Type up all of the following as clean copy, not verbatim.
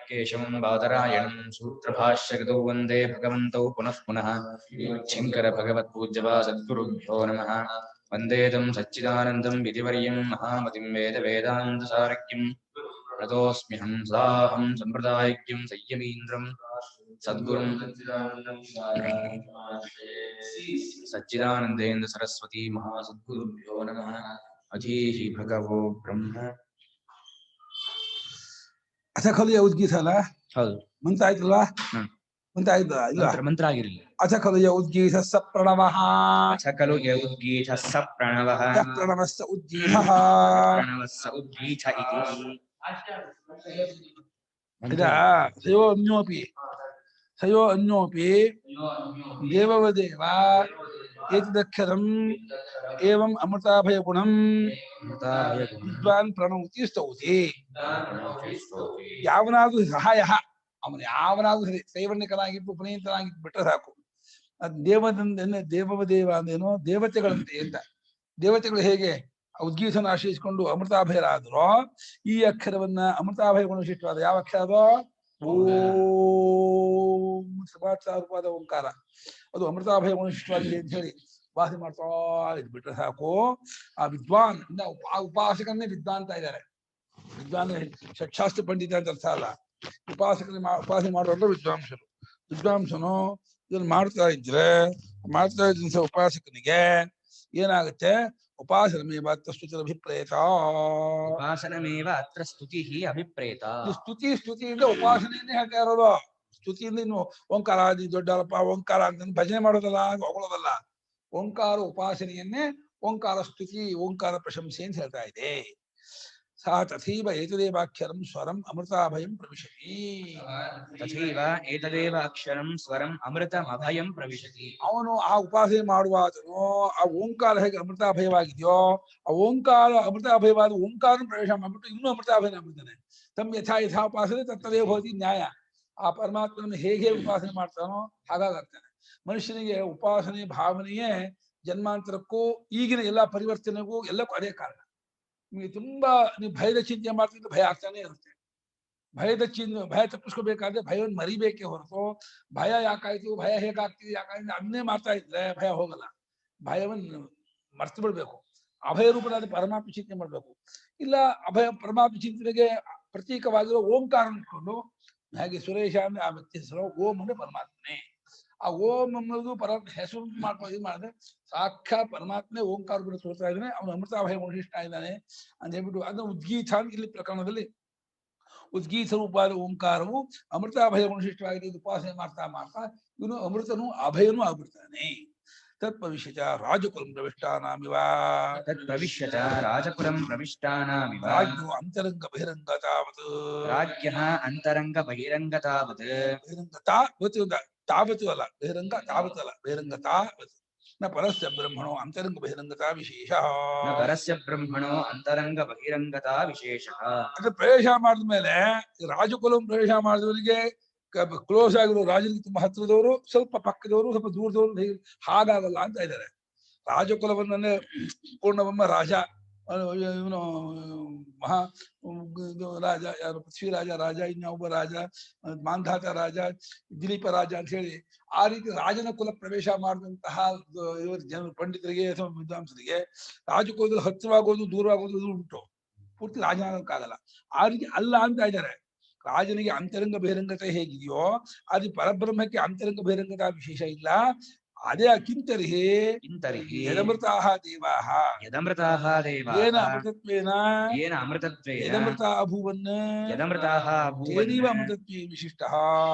केशवं बादरायणं सूत्रभाष्यकृतौ वन्दे भगवन्तौ पुनः पुनः शङ्कर भगवत्पूज्यपादसद्गुरुभ्यो नमः। वन्दे तं सच्चिदानन्दं विधिवर्यं महामतिं वेदवेदान्तसारज्ञं रतोऽस्म्यहं सदाहं सम्प्रदायज्ञं संयमीन्द्रं सद्गुरुं सच्चिदानन्देन्द्र सरस्वती महासद्गुरुभ्यो नमः। अधीहि भगवो ब्रह्म ಅಥ ಖಲು ಉದ್ಗೀತಲ್ಲ ಹೌದು ಮುಂತ ಆಯ್ತಲ್ವಾ ಮುಂತ ಆಯ್ತಾ ಇಲ್ಲ ಮಂತ್ರ ಆಗಿರಲಿಲ್ಲ. ಅಥ ಖಲು ಉದ್ಗೀತ ಸ ಪ್ರಣವಃ ಖಲು ಉದ್ಗೀತ ಸ ಪ್ರಣವಃ ಪ್ರಣವಸ್ಸ ಉದ್ಗೀತಃ ಪ್ರಣವಸ್ಸ ಉದ್ಗೀತ ಇತಿ ಇದ ಸಯೋ ಅನ್ಯೋಪಿ ದೇವವದೇವ ಏತದಕ್ಷರಂ ಏವಂ ಅಮೃತಾಭಯ ಗುಣಂ ವಿದ್ವಾನ್ ಪ್ರಣವತಿ ಸ್ತೌತಿ. ಯಾವನಾದ್ರೂ ಸಹಾಯ ಅವನು ಯಾವನಾದ್ರೂ ಸರಿ ಸೈವರ್ಣಿಕನಾಗಿದ್ದು ಉಪನೀತನಾಗಿದ್ದು ಬಿಟ್ಟರೆ ಸಾಕು. ಅದು ದೇವದೇವ ಅಂದೇನೋ ದೇವತೆಗಳಂತೆ ಅಂತ. ದೇವತೆಗಳು ಹೇಗೆ ಉದ್ಗೀತನ ಆಶ್ರಯಿಸಿಕೊಂಡು ಅಮೃತಾಭಯರಾದರೋ ಈ ಅಕ್ಷರವನ್ನ ಅಮೃತಾಭಯ ಗುಣಶಿಷ್ಟವಾದ ಯಾವ ಅಕ್ಷರ ಅದೋ ಓಂ ಸಭಾಚಾರವಾದ ಓಂಕಾರ ಅದು ಅಮೃತಾಭಯ ಗುಣಶಿಷ್ಟವಾಗಿದೆ ಅಂತ ಹೇಳಿ ಉಪಾಸನೆ ಮಾಡ್ತಾ ಇದು ಬಿಟ್ಟರೆ ಸಾಕು. ಆ ವಿದ್ವಾನ್ ಉಪಾಸಕನ್ನೇ ವಿದ್ವಾನ್ ಅಂತ ಇದ್ದಾರೆ. ವಿದ್ವಾನ್ ಷಟ್ಶಾಸ್ತ್ರ ಪಂಡಿತ ಅಂತ ಅರ್ಥ ಅಲ್ಲ. ಉಪಾಸನೆ ಮಾಡುವಂತ ವಿದ್ವಾಂಸರು. ವಿದ್ವಾಂಸನು ಇದನ್ನು ಮಾಡ್ತಾ ಇದ್ರೆ ಉಪಾಸಕನಿಗೆ ಏನಾಗುತ್ತೆ? ಉಪಾಸನಮೇವ ಅತ್ರ ಸ್ತುತಿರ ಅಭಿಪ್ರೇತ. ಉಪಾಸನಮೇವ ಅತ್ರ ಸ್ತುತಿ ಅಭಿಪ್ರೇತ. ಸ್ತುತಿಯಿಂದ ಉಪಾಸನೆಯನ್ನೇ ಹೇಳ್ತಾ ಇರೋದು. ಸ್ತುತಿಯಿಂದ ಇನ್ನು ಓಂಕಾರ ಆದಿ ದೊಡ್ಡಪ್ಪ ಓಂಕಾರ ಅಂತ ಭಜನೆ ಮಾಡೋದಲ್ಲ, ಹೊಗಳೋದಲ್ಲ. ಓಂಕಾರ ಉಪಾಸನೆಯನ್ನೇ ಓಂಕಾರ ಸ್ತುತಿ, ಓಂಕಾರ ಪ್ರಶಂಸೆ ಅಂತ ಹೇಳ್ತಾ ಇದೆ. ಸಾ ತಥೈವ ಏತದೇವಾಕ್ಷರಂ ಸ್ವರಂ ಅಮೃತಾಭಯಂ ಪ್ರವಿಶತಿ. ತಥೈವ ಏತದೇವ ಅಕ್ಷರಂ ಸ್ವರಂ ಅಮೃತಮಭಯಂ ಪ್ರವಿಶತಿ. ಅವನು ಆ ಉಪಾಸನೆ ಮಾಡುವಾತನು ಆ ಓಂಕಾರ ಹೇಗೆ ಅಮೃತಾಭಯವಾಗಿದೆಯೋ ಆ ಓಂಕಾರ ಅಮೃತಾಭಯವಾದ ಓಂಕಾರ ಪ್ರವೇಶ ಮಾಡ್ಬಿಟ್ಟು ಇನ್ನೂ ಅಮೃತಾಭಯನ ಆಗ್ಬಿಡ್ತಾನೆ. ತಮ್ಮ ಯಥಾ ಉಪಾಸನೆ ತತ್ತದೇ ಭವತಿ ನ್ಯಾಯ. ಆ ಪರಮಾತ್ಮನ ಹೇಗೆ ಉಪಾಸನೆ ಮಾಡ್ತಾನೋ ಹಾಗಾಗ್ತಾನೆ. ಮನುಷ್ಯನಿಗೆ ಉಪಾಸನೆ ಭಾವನೆಯೇ ಜನ್ಮಾಂತರಕ್ಕೂ ಈಗಿನ ಎಲ್ಲಾ ಪರಿವರ್ತನೆಗೂ ಎಲ್ಲಕ್ಕೂ ಅದೇ ಕಾರಣ. ನಿಮಗೆ ತುಂಬಾ ನೀವು ಭಯದ ಚಿಂತೆ ಮಾಡ್ತಿದ್ರೆ ಭಯ ಆಗ್ತಾನೆ ಇರುತ್ತೆ. ಭಯ ತಪ್ಪಿಸ್ಕೋಬೇಕಾದ್ರೆ ಭಯವನ್ನು ಮರಿಬೇಕೇ ಹೊರತು ಭಯ ಯಾಕಾಯ್ತು, ಭಯ ಹೇಗಾಗ್ತಿದೆ, ಯಾಕಾಯ್ತು ಅದನ್ನೇ ಮಾಡ್ತಾ ಇದ್ರೆ ಭಯ ಹೋಗಲ್ಲ. ಭಯವನ್ನು ಮರ್ತು ಬಿಡ್ಬೇಕು. ಅಭಯ ರೂಪನಾದ ಪರಮಾತ್ಮ ಚಿಂತನೆ ಮಾಡ್ಬೇಕು. ಇಲ್ಲ ಪರಮಾತ್ಮ ಚಿಂತನೆಗೆ ಪ್ರತೀಕವಾಗಿರೋ ಓಂಕಾರ ಇಟ್ಕೊಂಡು ಹಾಗೆ ಸುರೇಶ ಅಂದ್ರೆ ಆ ವ್ಯಕ್ತಿ ಹೆಸರು ಓಂ ಅಂದ್ರೆ ಪರಮಾತ್ಮನೇ. ಆ ಓಂ ಅನ್ನೋದು ಪರಮಾತ್ಮ ಹೆಸರು ಮಾಡ್ಕೊಂಡು ಇದು ಮಾಡಿದ್ರೆ ಸಾಕ್ಷಾತ್ ಪರಮಾತ್ಮನೇ ಓಂಕಾರ ಕೂಡ ತೋರ್ತಾ ಇದ್ದಾನೆ. ಅವನು ಅಮೃತಾಭಯ ಗುಣಶಿಷ್ಟ ಇದ್ದಾನೆ ಅಂತ ಹೇಳ್ಬಿಟ್ಟು ಅದನ್ನ ಉದ್ಗೀತ ಅಂತ ಇಲ್ಲಿ ಪ್ರಕರಣದಲ್ಲಿ ಉದ್ಗೀತ ರೂಪವಾದ ಓಂಕಾರವು ಅಮೃತಾಭಯ ಗುಣಶಿಷ್ಟವಾಗಿದೆ. ಉಪಾಸನೆ ಮಾಡ್ತಾ ಇವನು ಅಮೃತನು ಅಭಯನೂ ಆಗ್ಬಿಡ್ತಾನೆ. ತತ್ಪವಿಷ್ಯತ ರಾಜಕುಲಂ ಪ್ರವಿಷ್ಟಾನಾಮಿವ ರಾಜ್ಞೋ ಅಂತರಂಗ ಬಹಿರಂಗ ತಾವತ್ ಅಂತರಂಗ ಬಹಿರಂಗ ತಾವತ್ ತಾವತ್ತು ಅಲ್ಲ ಬಹಿರಂಗ ತಾವತ್ ಅಲ್ಲ ಬಹಿರಂಗ ತಾವತ್ ನ ಪರಸ್ಯ ಬ್ರಹ್ಮಣೋ ಅಂತರಂಗ ಬಹಿರಂಗತಾ ವಿಶೇಷ. ಪರಸ್ಯ ಬ್ರಹ್ಮಣೋ ಅಂತರಂಗ ಬಹಿರಂಗತಾ ವಿಶೇಷ. ಅದು ಪ್ರವೇಶ ಮಾಡಿದ್ಮೇಲೆ ರಾಜಕುಲಂ ಪ್ರವೇಶ ಮಾಡಿದವರಿಗೆ ಕ್ಲೋಸ್ ಆಗಿರೋ ರಾಜನಿಗೆ ತುಂಬಾ ಹತ್ತಿರದವರು, ಸ್ವಲ್ಪ ಪಕ್ಕದವರು, ಸ್ವಲ್ಪ ದೂರದವರು ಹಾಗಾಗಲ್ಲ ಅಂತ ಇದ್ದಾರೆ. ರಾಜಕುಲವನ್ನೇ ಪೂರ್ಣವಮ್ಮ ರಾಜ, ಇವನು ಮಹಾ ರಾಜ ಯಾರು ಪೃಥ್ವಿರಾಜ ರಾಜ, ಇನ್ಯಾವೊಬ್ಬ ರಾಜ ಮಾಂಧಾತ ರಾಜ, ದಿಲೀಪ ರಾಜ ಅಂತ ಹೇಳಿ ಆ ರೀತಿ ರಾಜನ ಕುಲ ಪ್ರವೇಶ ಮಾಡಿದಂತಹ ಜನರು ಪಂಡಿತರಿಗೆ ಅಥವಾ ವಿದ್ವಾಂಸರಿಗೆ ರಾಜಕುಲದಲ್ಲಿ ಹತ್ತಿರವಾಗೋದು ದೂರವಾಗೋದು ಉಂಟು. ಪೂರ್ತಿ ರಾಜನಾಗಕ್ಕಾಗಲ್ಲ. ಆ ರೀತಿ ಅಲ್ಲ ಅಂತ ಇದ್ದಾರೆ. ರಾಜನಿಗೆ ಅಂತರಂಗ ಬಹಿರಂಗತೆ ಹೇಗಿದೆಯೋ ಅದು ಪರಬ್ರಹ್ಮಕ್ಕೆ ಅಂತರಂಗ ಬಹಿರಂಗತಾ ವಿಶೇಷ ಇಲ್ಲ. ಅದೇ ಕಿಂತರ್ಹಿ ಯದಮೃತಾಃ ದೇವಾಃ ಏನ ಅಮೃತತ್ವೇನ ಯದಮೃತ ಅಭೂವನ್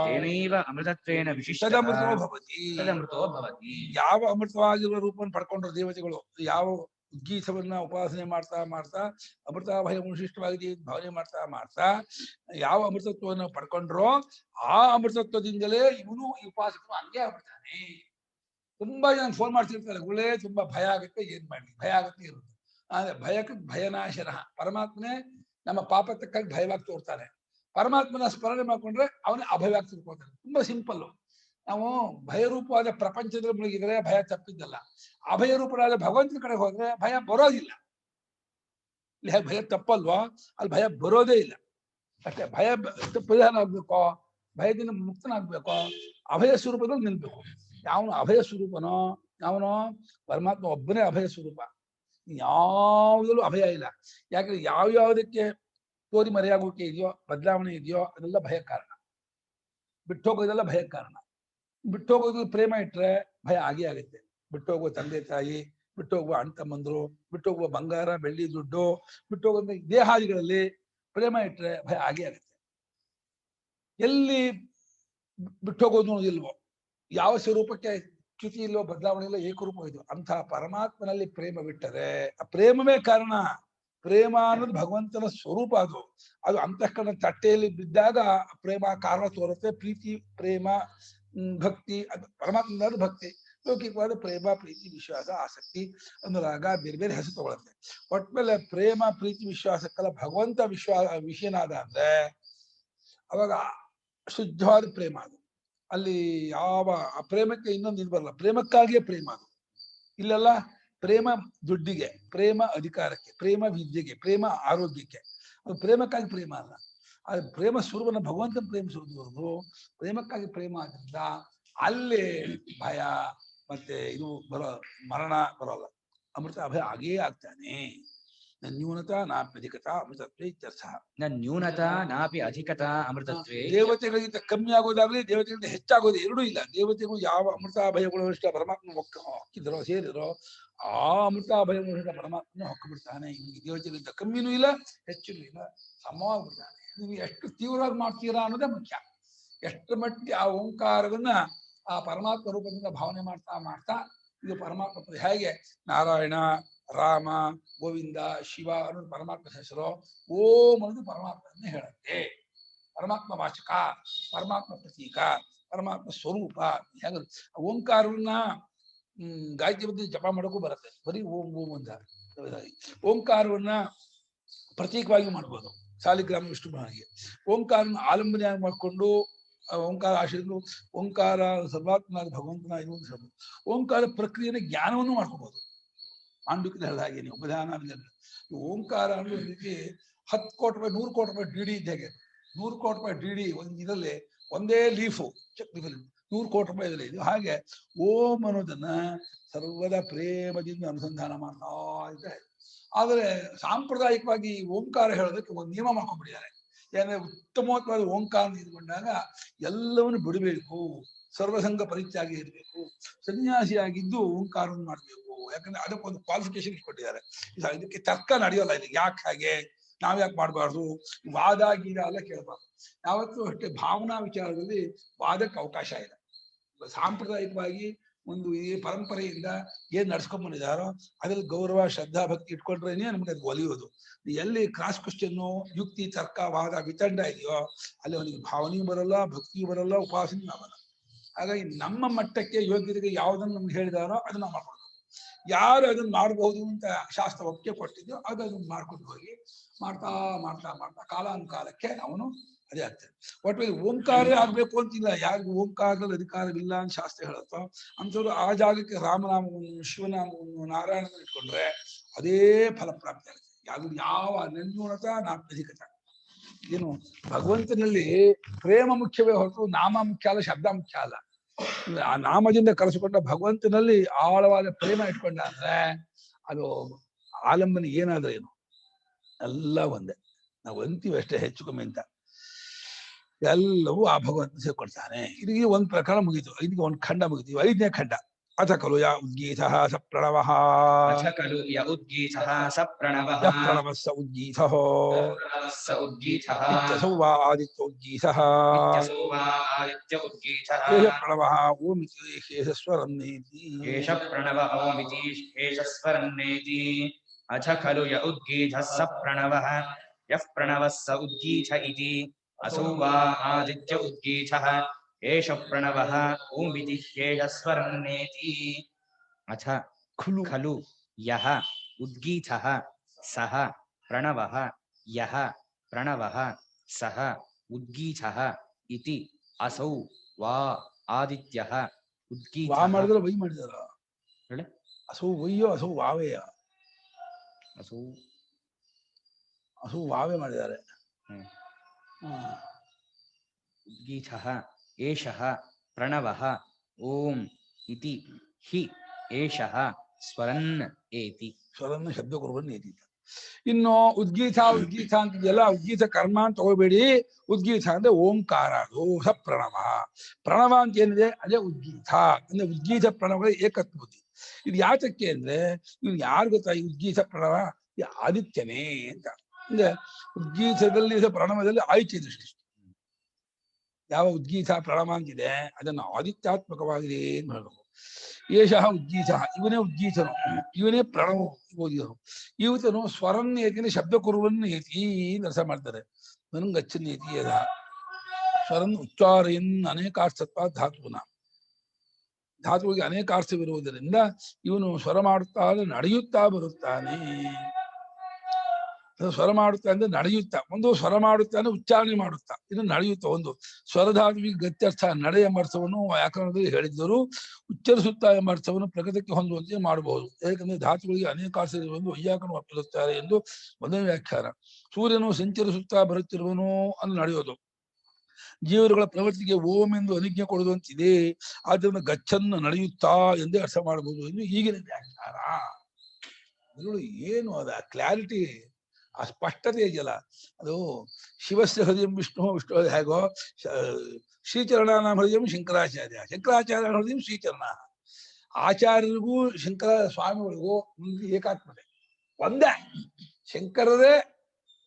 ತೇನೈವ ಅಮೃತತ್ವೇನ ವಿಶಿಷ್ಟಃ ತದಮೃತೋ ಭವತಿ. ಯಾವ ಅಮೃತವಾಗಿರುವ ರೂಪವನ್ನು ಪಡ್ಕೊಂಡ್ರು ದೇವತೆಗಳು, ಯಾವ ಉದ್ಗೀತವನ್ನ ಉಪಾಸನೆ ಮಾಡ್ತಾ ಅಮೃತಾಭಯ ವಿಶಿಷ್ಟವಾಗಿದೆ ಭಾವನೆ ಮಾಡ್ತಾ ಯಾವ ಅಮೃತತ್ವವನ್ನು ಪಡ್ಕೊಂಡ್ರೋ ಆ ಅಮೃತತ್ವದಿಂದಲೇ ಇವನು ಈ ಉಪಾಸಕನು ಹಂಗೆ ಆಗ್ಬಿಡ್ತಾನೆ. ತುಂಬಾ ಜನ ಫೋನ್ ಮಾಡ್ತಿರ್ತಾರೆ, ಒಳ್ಳೆ ತುಂಬಾ ಭಯ ಆಗುತ್ತೆ, ಏನ್ ಮಾಡ್ಲಿ, ಭಯ ಆಗುತ್ತೆ ಇರುತ್ತೆ. ಆದ್ರೆ ಭಯಕ್ಕೆ ಭಯನಾಶನ ಪರಮಾತ್ಮನೇ ನಮ್ಮ ಪಾಪ ತಕ್ಕಾಗಿ ಭಯವಾಗಿ ತೋರ್ತಾನೆ. ಪರಮಾತ್ಮನ ಸ್ಮರಣೆ ಮಾಡ್ಕೊಂಡ್ರೆ ಅವನೇ ಅಭಯವಾಗಿ ತಿಳ್ಕೊಳ್ತಾನೆ. ತುಂಬಾ ಸಿಂಪಲ್. ನಾವು ಭಯರೂಪವಾದ ಪ್ರಪಂಚದಲ್ಲಿ ಮುಳುಗಿದ್ರೆ ಭಯ ತಪ್ಪಿದ್ದಲ್ಲ. ಅಭಯ ರೂಪವಾದ ಭಗವಂತನ ಕಡೆ ಹೋದ್ರೆ ಭಯ ಬರೋದಿಲ್ಲ. ಇಲ್ಲಿ ಭಯ ತಪ್ಪಲ್ವಾ? ಅಲ್ಲಿ ಭಯ ಬರೋದೇ ಇಲ್ಲ. ಅಷ್ಟೇ. ಭಯ ಪರಿಹಾರ ಆಗ್ಬೇಕೋ, ಭಯದಿಂದ ಮುಕ್ತನಾಗ್ಬೇಕೋ, ಅಭಯ ಸ್ವರೂಪದಲ್ಲಿ ನಿಲ್ಬೇಕು. ಯಾವನು ಅಭಯ ಸ್ವರೂಪನೋ ಅವನೋ ಪರಮಾತ್ಮ ಒಬ್ಬನೇ ಅಭಯ ಸ್ವರೂಪ. ಯಾವುದಲ್ಲೂ ಅಭಯ ಇಲ್ಲ. ಯಾಕಂದ್ರೆ ಯಾವ್ಯಾವುದಕ್ಕೆ ತೋರಿ ಮರೆಯಾಗೋಕೆ ಇದೆಯೋ, ಬದಲಾವಣೆ ಇದೆಯೋ ಅದೆಲ್ಲ ಭಯ ಕಾರಣ. ಬಿಟ್ಟೋಗೋದೆಲ್ಲ ಭಯ ಕಾರಣ. ಬಿಟ್ಟೋಗೋದ್ರಲ್ಲಿ ಪ್ರೇಮ ಇಟ್ರೆ ಭಯ ಆಗೇ ಆಗುತ್ತೆ. ಬಿಟ್ಟೋಗುವ ತಂದೆ ತಾಯಿ, ಬಿಟ್ಟೋಗುವ ಅಣ್ಣ ತಮ್ಮಂದ್ರು, ಬಿಟ್ಟೋಗುವ ಬಂಗಾರ ಬೆಳ್ಳಿ ದುಡ್ಡು, ಬಿಟ್ಟೋಗುವ ದೇಹಾದಿಗಳಲ್ಲಿ ಪ್ರೇಮ ಇಟ್ರೆ ಭಯ ಆಗೇ ಆಗುತ್ತೆ. ಎಲ್ಲಿ ಬಿಟ್ಟೋಗೋದು ಇಲ್ವೋ, ಯಾವ ಸ್ವರೂಪಕ್ಕೆ ಚ್ಯುತಿ ಇಲ್ಲೋ, ಬದಲಾವಣೆ ಇಲ್ಲ, ಏಕರೂಪ ಇದು ಅಂತಹ ಪರಮಾತ್ಮನಲ್ಲಿ ಪ್ರೇಮ ಬಿಟ್ಟರೆ ಆ ಪ್ರೇಮವೇ ಕಾರಣ. ಪ್ರೇಮ ಅನ್ನೋದು ಭಗವಂತನ ಸ್ವರೂಪ. ಅದು ಅಂತಃಕರಣ ತಟ್ಟೆಯಲ್ಲಿ ಬಿದ್ದಾಗ ಪ್ರೇಮ ಕಾರಣ ತೋರುತ್ತೆ. ಪ್ರೀತಿ, ಪ್ರೇಮ, ಭಕ್ತಿ, ಅದು ಪರಮಾತ್ಮನಾದ ಭಕ್ತಿ. ಲೌಕಿಕವಾದ ಪ್ರೇಮ, ಪ್ರೀತಿ, ವಿಶ್ವಾಸ, ಆಸಕ್ತಿ, ಅನುರಾಗ, ಬೇರೆ ಬೇರೆ ಹೆಸರು ತಗೊಳುತ್ತೆ. ಒಟ್ಮೇಲೆ ಪ್ರೇಮ, ಪ್ರೀತಿ, ವಿಶ್ವಾಸಕ್ಕೆಲ್ಲ ಭಗವಂತ ವಿಷಯನಾದ ಅಂದ್ರೆ ಅವಾಗ ಶುದ್ಧವಾದ ಪ್ರೇಮ ಅದು. ಅಲ್ಲಿ ಯಾವ ಆ ಪ್ರೇಮಕ್ಕೆ ಇನ್ನೊಂದು ಇದು ಬರಲ್ಲ. ಪ್ರೇಮಕ್ಕಾಗಿಯೇ ಪ್ರೇಮ ಅದು. ಇಲ್ಲೆಲ್ಲ ಪ್ರೇಮ ದುಡ್ಡಿಗೆ, ಪ್ರೇಮ ಅಧಿಕಾರಕ್ಕೆ, ಪ್ರೇಮ ವಿದ್ಯೆಗೆ, ಪ್ರೇಮ ಆರೋಗ್ಯಕ್ಕೆ. ಅದು ಪ್ರೇಮಕ್ಕಾಗಿ ಪ್ರೇಮ ಅಲ್ಲ. ಅದು ಪ್ರೇಮ ಸ್ವರೂಪನ ಭಗವಂತನ ಪ್ರೇಮ ಸ್ವರೂಪದ್ದು. ಪ್ರೇಮಕ್ಕಾಗಿ ಪ್ರೇಮ ಆದ್ರಿಂದ ಅಲ್ಲಿ ಭಯ ಮತ್ತೆ ಇದು ಮರಣ ಬರೋಲ್ಲ. ಅಮೃತ ಅಭಯ ಆಗೇ ಆಗ್ತಾನೆ. ನ್ಯೂನತಾ ನಾಪಿ ಅಧಿಕತಾ ಅಮೃತತ್ವೇ ಇತ್ಯರ್ಥ. ನ್ಯೂನತಾ ನಾಪಿ ಅಧಿಕತಾ ಅಮೃತತ್ವೇ. ದೇವತೆಗಳಿಗಿಂತ ಕಮ್ಮಿ ಆಗೋದಾಗ್ಲಿ, ದೇವತೆಗಳಿಂದ ಹೆಚ್ಚಾಗೋದು ಎರಡೂ ಇಲ್ಲ. ದೇವತೆಗಳು ಯಾವ ಅಮೃತಾಭಯಗಳು ಇಷ್ಟ ಪರಮಾತ್ಮ ಹೊಕ್ಕಿದ್ರೋ ಸೇರಿದ್ರೋ ಆ ಅಮೃತಾಭಯಗಳು ಪರಮಾತ್ಮನ ಹೊಕ್ಕ ಬಿಡ್ತಾನೆ. ನಿಮ್ಗೆ ದೇವತೆಗಳಿಂದ ಕಮ್ಮಿನೂ ಇಲ್ಲ, ಹೆಚ್ಚಿನೂ ಇಲ್ಲ, ಸಮವಾಗ್ಬಿಡ್ತಾನೆ. ನೀವು ಎಷ್ಟು ತೀವ್ರವಾಗಿ ಮಾಡ್ತೀರಾ ಅನ್ನೋದೇ ಮುಖ್ಯ. ಎಷ್ಟು ಮಟ್ಟಿಗೆ ಆ ಓಂಕಾರವನ್ನ ಆ ಪರಮಾತ್ಮ ರೂಪದಿಂದ ಭಾವನೆ ಮಾಡ್ತಾ ಮಾಡ್ತಾ ಇದು ಪರಮಾತ್ಮ. ಹೇಗೆ ನಾರಾಯಣ, ರಾಮ, ಗೋವಿಂದ, ಶಿವ ಅನ್ನೋದು ಪರಮಾತ್ಮ ಹೆಸರು. ಓಂ ಅನ್ನೋದು ಪರಮಾತ್ಮನ್ನೇ ಹೇಳುತ್ತೆ. ಪರಮಾತ್ಮ ವಾಚಕ, ಪರಮಾತ್ಮ ಪ್ರತೀಕ, ಪರಮಾತ್ಮ ಸ್ವರೂಪ. ಹೇಗ ಓಂಕಾರವನ್ನ ಗಾಯತ್ರಿ ಬಗ್ಗೆ ಜಪ ಮಾಡೋಕ್ಕೂ ಬರುತ್ತೆ. ಬರೀ ಓಂ ಓಂ ಅಂತ ಓಂಕಾರವನ್ನ ಪ್ರತೀಕವಾಗಿ ಮಾಡ್ಬೋದು. ಸಾಲಿಗ್ರಾಮ ವಿಷ್ಣುವಿಗೆ ಓಂಕಾರನ ಆಲಂಬನೆಯಾಗಿ ಮಾಡಿಕೊಂಡು ಓಂಕಾರ ಆಶ್ರಯಗಳು ಓಂಕಾರ ಸರ್ವಾತ್ಮನಾದ ಭಗವಂತನ ಇನ್ನೊಂದು ಶಬ್ದ. ಓಂಕಾರ ಪ್ರಕ್ರಿಯೆನ ಜ್ಞಾನವನ್ನು ಮಾಡ್ಕೋಬಹುದು. ಮಾಂಡುಕ್ಯದ ಹೇಳಿದ ಹಾಗೆ ನೀವು ಉಪಧಾನ ಓಂಕಾರ ಅನ್ನೋ ರೀತಿ 10 ಕೋಟಿ ರೂಪಾಯಿ 100 ಕೋಟಿ ರೂಪಾಯಿ ಡಿ ಇದ್ದ ಹಾಗೆ. 100 ಕೋಟಿ ರೂಪಾಯಿ ಡಿ ಒಂದು ಇದರಲ್ಲಿ ಒಂದೇ ಲೀಫು 100 ಕೋಟಿ ರೂಪಾಯಿ ಇದರಲ್ಲಿ ಇದು. ಹಾಗೆ ಓಂ ಅನ್ನೋದನ್ನ ಸರ್ವದಾ ಪ್ರೇಮದಿಂದ ಅನುಸಂಧಾನ ಮಾಡ್ತಾ ಇದ್ದಾರೆ. ಆದರೆ ಸಾಂಪ್ರದಾಯಿಕವಾಗಿ ಓಂಕಾರ ಹೇಳೋದಕ್ಕೆ ಒಂದು ನಿಯಮ ಮಾಡ್ಕೊಂಡ್ಬಿಟ್ಟಿದ್ದಾರೆ. ಯಾಕಂದ್ರೆ ಉತ್ತಮವಾದ ಓಂಕಾರ ಇದ್ಕೊಂಡಾಗ ಎಲ್ಲವನ್ನು ಬಿಡಬೇಕು, ಸರ್ವಸಂಗ ಪರಿತ್ಯಾಗಿ ಇರಬೇಕು, ಸನ್ಯಾಸಿಯಾಗಿದ್ದು ಓಂಕಾರವನ್ನು ಮಾಡಬೇಕು. ಯಾಕಂದ್ರೆ ಅದಕ್ಕೊಂದು ಕ್ವಾಲಿಫಿಕೇಶನ್ ಕೊಟ್ಟಿದ್ದಾರೆ. ಇದಕ್ಕೆ ತರ್ಕ ನಡೆಯೋಲ್ಲ. ಇದು ಯಾಕೆ ಹಾಗೆ, ನಾವ್ಯಾಕೆ ಮಾಡಬಾರ್ದು, ವಾದ ಗೀದ ಎಲ್ಲ ಕೇಳಬಾರ್ದು. ಯಾವತ್ತೂ ಅಷ್ಟೇ ಭಾವನಾ ವಿಚಾರದಲ್ಲಿ ವಾದಕ್ಕೆ ಅವಕಾಶ ಇದೆ. ಸಾಂಪ್ರದಾಯಿಕವಾಗಿ ಒಂದು ಈ ಪರಂಪರೆಯಿಂದ ಏನ್ ನಡ್ಸ್ಕೊಂಡ್ ಬಂದಿದ್ದಾರೋ ಅದ್ರಲ್ಲಿ ಗೌರವ, ಶ್ರದ್ಧಾ, ಭಕ್ತಿ ಇಟ್ಕೊಂಡ್ರೇನೆ ನಮ್ಗೆ ಅದು ಒಲಿಯೋದು. ಎಲ್ಲಿ ಕ್ರಾಸ್ ಕ್ವಶನ್ನು, ಯುಕ್ತಿ, ತರ್ಕ, ವಾದ, ವಿತಂಡ ಇದೆಯೋ ಅಲ್ಲಿ ಅವನಿಗೆ ಭಾವನೆಯೂ ಬರಲ್ಲ, ಭಕ್ತಿಯೂ ಬರಲ್ಲ, ಉಪಾಸನೆಯೂ ಬರಲ್ಲ. ಹಾಗಾಗಿ ನಮ್ಮ ಮಟ್ಟಕ್ಕೆ ಯೋಗ್ಯರಿಗೆ ಯಾವುದನ್ನು ನಮ್ಗೆ ಹೇಳಿದಾರೋ ಅದನ್ನ ಮಾಡ್ಕೊಳ್ಬೇಕು. ಯಾರು ಅದನ್ನ ಮಾಡಬಹುದು ಅಂತ ಶಾಸ್ತ್ರ ಒಪ್ಪಿಗೆ ಕೊಟ್ಟಿದ್ಯೋ ಅದನ್ನು ಮಾಡ್ಕೊಂಡು ಹೋಗಿ ಮಾಡ್ತಾ ಮಾಡ್ತಾ ಮಾಡ್ತಾ ಕಾಲಾನುಕಾಲಕ್ಕೆ ಅವನು ಅದೇ ಆಗ್ತದೆ. ಒಟ್ಟು ಓಂಕಾರ ಆಗ್ಬೇಕು ಅಂತಿಲ್ಲ. ಯಾರಿಗೂ ಓಂಕಾರದಲ್ಲಿ ಅಧಿಕಾರವಿಲ್ಲ ಅಂತ ಶಾಸ್ತ್ರ ಹೇಳುತ್ತೋ ಅಂಥವ್ರು ಆ ಜಾಗಕ್ಕೆ ರಾಮನಾಮವನ್ನು, ಶಿವನಾಮವನ್ನು, ನಾರಾಯಣವನ್ನು ಇಟ್ಕೊಂಡ್ರೆ ಅದೇ ಫಲಪ್ರಾಪ್ತಿ ಆಗುತ್ತೆ. ಯಾವ ನಿರ್ಗುಣತ ನಾಪ್ಯಧಿಕತ. ಏನು ಭಗವಂತನಲ್ಲಿ ಪ್ರೇಮ ಮುಖ್ಯವೇ ಹೊರತು ನಾಮ ಮುಖ್ಯ ಅಲ್ಲ, ಶಬ್ದ ಮುಖ್ಯ ಅಲ್ಲ. ಆ ನಾಮದಿಂದ ಕರೆಸಿಕೊಂಡ ಭಗವಂತನಲ್ಲಿ ಆಳವಾದ ಪ್ರೇಮ ಇಟ್ಕೊಂಡ ಅಂದ್ರೆ ಅದು ಆಲಂಬನೆ ಏನಾದ್ರೆ ಏನು ಎಲ್ಲ ಒಂದೇ. ನಾವು ಅಂತೀವಿ ಅಷ್ಟೇ, ಹೆಚ್ಚು ಕಮ್ಮಿ ಅಂತ. ಎಲ್ಲವೂ ಆ ಭಗವಂತ ಸೇರ್ಕೊಳ್ತಾನೆ. ಇದಕ್ಕೆ ಒಂದು ಪ್ರಕಾರ ಮುಗೀತು. ಇದಕ್ಕೆ ಒಂದು ಖಂಡ ಮುಗಿತು. 5ನೇ ಖಂಡ. ಅಥ ಖಲು ಯ ಉದ್ಗೀತಃ ಸ ಪ್ರಣವಃ. ಅಥ ಖಲು ಯ ಉದ್ಗೀತಃ ಸ ಪ್ರಣವಃ. ಯ ಪ್ರಣವಃ ಸ ಉದ್ಗೀತಃ. ಸ ಉದ್ಗೀತಃ. ಇತ್ಯಸೌ ವಾ ಆದಿತ್ಯ ಉದ್ಗೀತಃ. ಇತ್ಯಸೌ ವಾ ಆದಿತ್ಯ ಉದ್ಗೀತಃ. ಏಷ ಪ್ರಣವಃ ಓಮಿತಿ ಶೇಷಸ್ವರನ್ನೇತಿ. ಏಷ ಪ್ರಣವ ಓಮಿತಿ ಶೇಷಸ್ವರನ್ನೇತಿ. ಅಥ ಖಲು ಯ ಉದ್ಗೀತಃ ಸ ಪ್ರಣವಃ. ಯಃ ಪ್ರಣವಃ ಸ ಉದ್ಗೀತ ಇತಿ. असौ वा आदित्य उद्गीतः. एष प्रणवः ओमिति शेषस्वरन्नेति. अथ खलु यः उद्गीतः सः प्रणवः. यः प्रणवः सः उद्गीतः इति. असौ वा आदित्यः उद्गीतः. वा ಮಾಡಿದ್ರೆ ವೈ ಮಾಡಿದಾರ ಹೇಳಿ. असौ ವಯ್ಯೋ असौ ವಾವೆಯ. असौ वावे ಮಾಡಿದ್ದಾರೆ. ಉದ್ಗೀತಃ ಏಷಃ ಪ್ರಣವಃ ಓಂ ಇತಿ ಹಿ ಏಷಃ ಸ್ವರನ್ ಏತಿ. ಸ್ವರನ್ನ ಶಬ್ದ ಕುರುವನ್ ಏತಿ. ಇನ್ನು ಉದ್ಗೀತ ಉದ್ಗೀತ ಅಂತಿದೆಯಲ್ಲ, ಉದ್ಗೀತ ಕರ್ಮ ಅಂತ ತಗೋಬೇಡಿ. ಉದ್ಗೀತ ಅಂದ್ರೆ ಓಂಕಾರ, ಅದು ಸ ಪ್ರಣವ. ಪ್ರಣವ ಅಂತ ಏನಿದೆ ಅದೇ ಉದ್ಗೀತ. ಅಂದ್ರೆ ಉದ್ಗೀತ ಪ್ರಣವಗಳ ಏಕತ್ವತಿ. ಇದು ಯಾತಕ್ಕೆ ಅಂದ್ರೆ ಇವ್ನು ಯಾರು ಗೊತ್ತಾ ಈ ಉದ್ಗೀತ ಪ್ರಣವ? ಈ ಆದಿತ್ಯನೇ ಅಂತ. ಅಂದ್ರೆ ಉದ್ಗೀತದಲ್ಲಿ ಪ್ರಣವದಲ್ಲಿ ಆದಿತ್ಯ ದೃಷ್ಟಿ. ಯಾವ ಉದ್ಗೀತ ಪ್ರಣವ ಅಂತಿದೆ ಅದನ್ನು ಆದಿತ್ಯಾತ್ಮಕವಾಗಿದೆ ಅಂತ ಹೇಳಬೇಕು. ಏಷಃ ಉದ್ಗೀತ, ಇವನೇ ಉದ್ಗೀತನು, ಇವನೇ ಪ್ರಣವ ಓದಿದನು. ಇವತನು ಸ್ವರನ್ನ ಏತಿನ ಶಬ್ದ ಕುರುವನ್ನ ಏತಿ ರಸ ಮಾಡ್ತಾರೆ. ನನಗಚ್ಚನ್ ಏತಿ ಅದ ಸ್ವರನ್ ಉಚ್ಚಾರಯನ್ ಅನೇಕಾರ್ಥತ್ವ ಧಾತುನ. ಧಾತುವಿಗೆ ಅನೇಕಾರ್ಥವಿರುವುದರಿಂದ ಇವನು ಸ್ವರ ಮಾಡುತ್ತಾ ನಡೆಯುತ್ತಾ ಬರುತ್ತಾನೆ. ಸ್ವರ ಮಾಡುತ್ತಾ ಅಂದ್ರೆ ನಡೆಯುತ್ತಾ. ಒಂದು ಸ್ವರ ಮಾಡುತ್ತಾ ಅಂದ್ರೆ ಉಚ್ಚಾರಣೆ ಮಾಡುತ್ತಾ, ಇದು ನಡೆಯುತ್ತಾ. ಒಂದು ಸ್ವರಧಾತುವಿಗೆ ಗತ್ಯರ್ಥ ನಡೆ ಎಂಬ ಅರ್ಥವನ್ನು ವ್ಯಾಕರಣದಲ್ಲಿ ಹೇಳಿದ್ದರು. ಉಚ್ಚರಿಸುತ್ತಾ ಎಂಬ ಅರ್ಥವನ್ನು ಪ್ರಗತಿಗೆ ಹೊಂದುವಂತೆ ಮಾಡಬಹುದು. ಏಕೆಂದ್ರೆ ಧಾತುಗಳಿಗೆ ಅನೇಕಾರ್ಥ ಇರುವುದು ವೈಯಾಕರಣ ಒಪ್ಪಿರುತ್ತಾರೆ ಎಂದು ಮೊದಲ ವ್ಯಾಖ್ಯಾನ. ಸೂರ್ಯನು ಸಂಚರಿಸುತ್ತಾ ಬರುತ್ತಿರುವನು ಅನ್ನು ನಡೆಯೋದು. ಜೀವರುಗಳ ಪ್ರವೃತ್ತಿಗೆ ಓಂ ಎಂದು ಅನುಜ್ಞೆ ಕೊಡುವಂತಿದೆ. ಆದ್ದರಿಂದ ಗಚ್ಚನ್ನು ನಡೆಯುತ್ತಾ ಎಂದೇ ಅರ್ಥ ಮಾಡಬಹುದು ಎಂದು ಈಗಿನ ವ್ಯಾಖ್ಯಾನ. ಏನು ಅದ ಕ್ಲಾರಿಟಿ, ಆ ಸ್ಪಷ್ಟತೆ ಇದೆಯಲ್ಲ, ಅದು ಶಿವಸ್ಯ ಹೃದಯ ವಿಷ್ಣು, ವಿಷ್ಣು ಹೇಗೋ ಶ್ರೀಚರಣ ಹೃದಯ ಶಂಕರಾಚಾರ್ಯ, ಶಂಕರಾಚಾರ್ಯ ಹೃದಯ ಶ್ರೀಚರಣ. ಆಚಾರ್ಯರಿಗೂ ಶಂಕರ ಸ್ವಾಮಿಗಳಿಗೂ ಏಕಾತ್ಮತೆ ಒಂದೇ. ಶಂಕರರೇ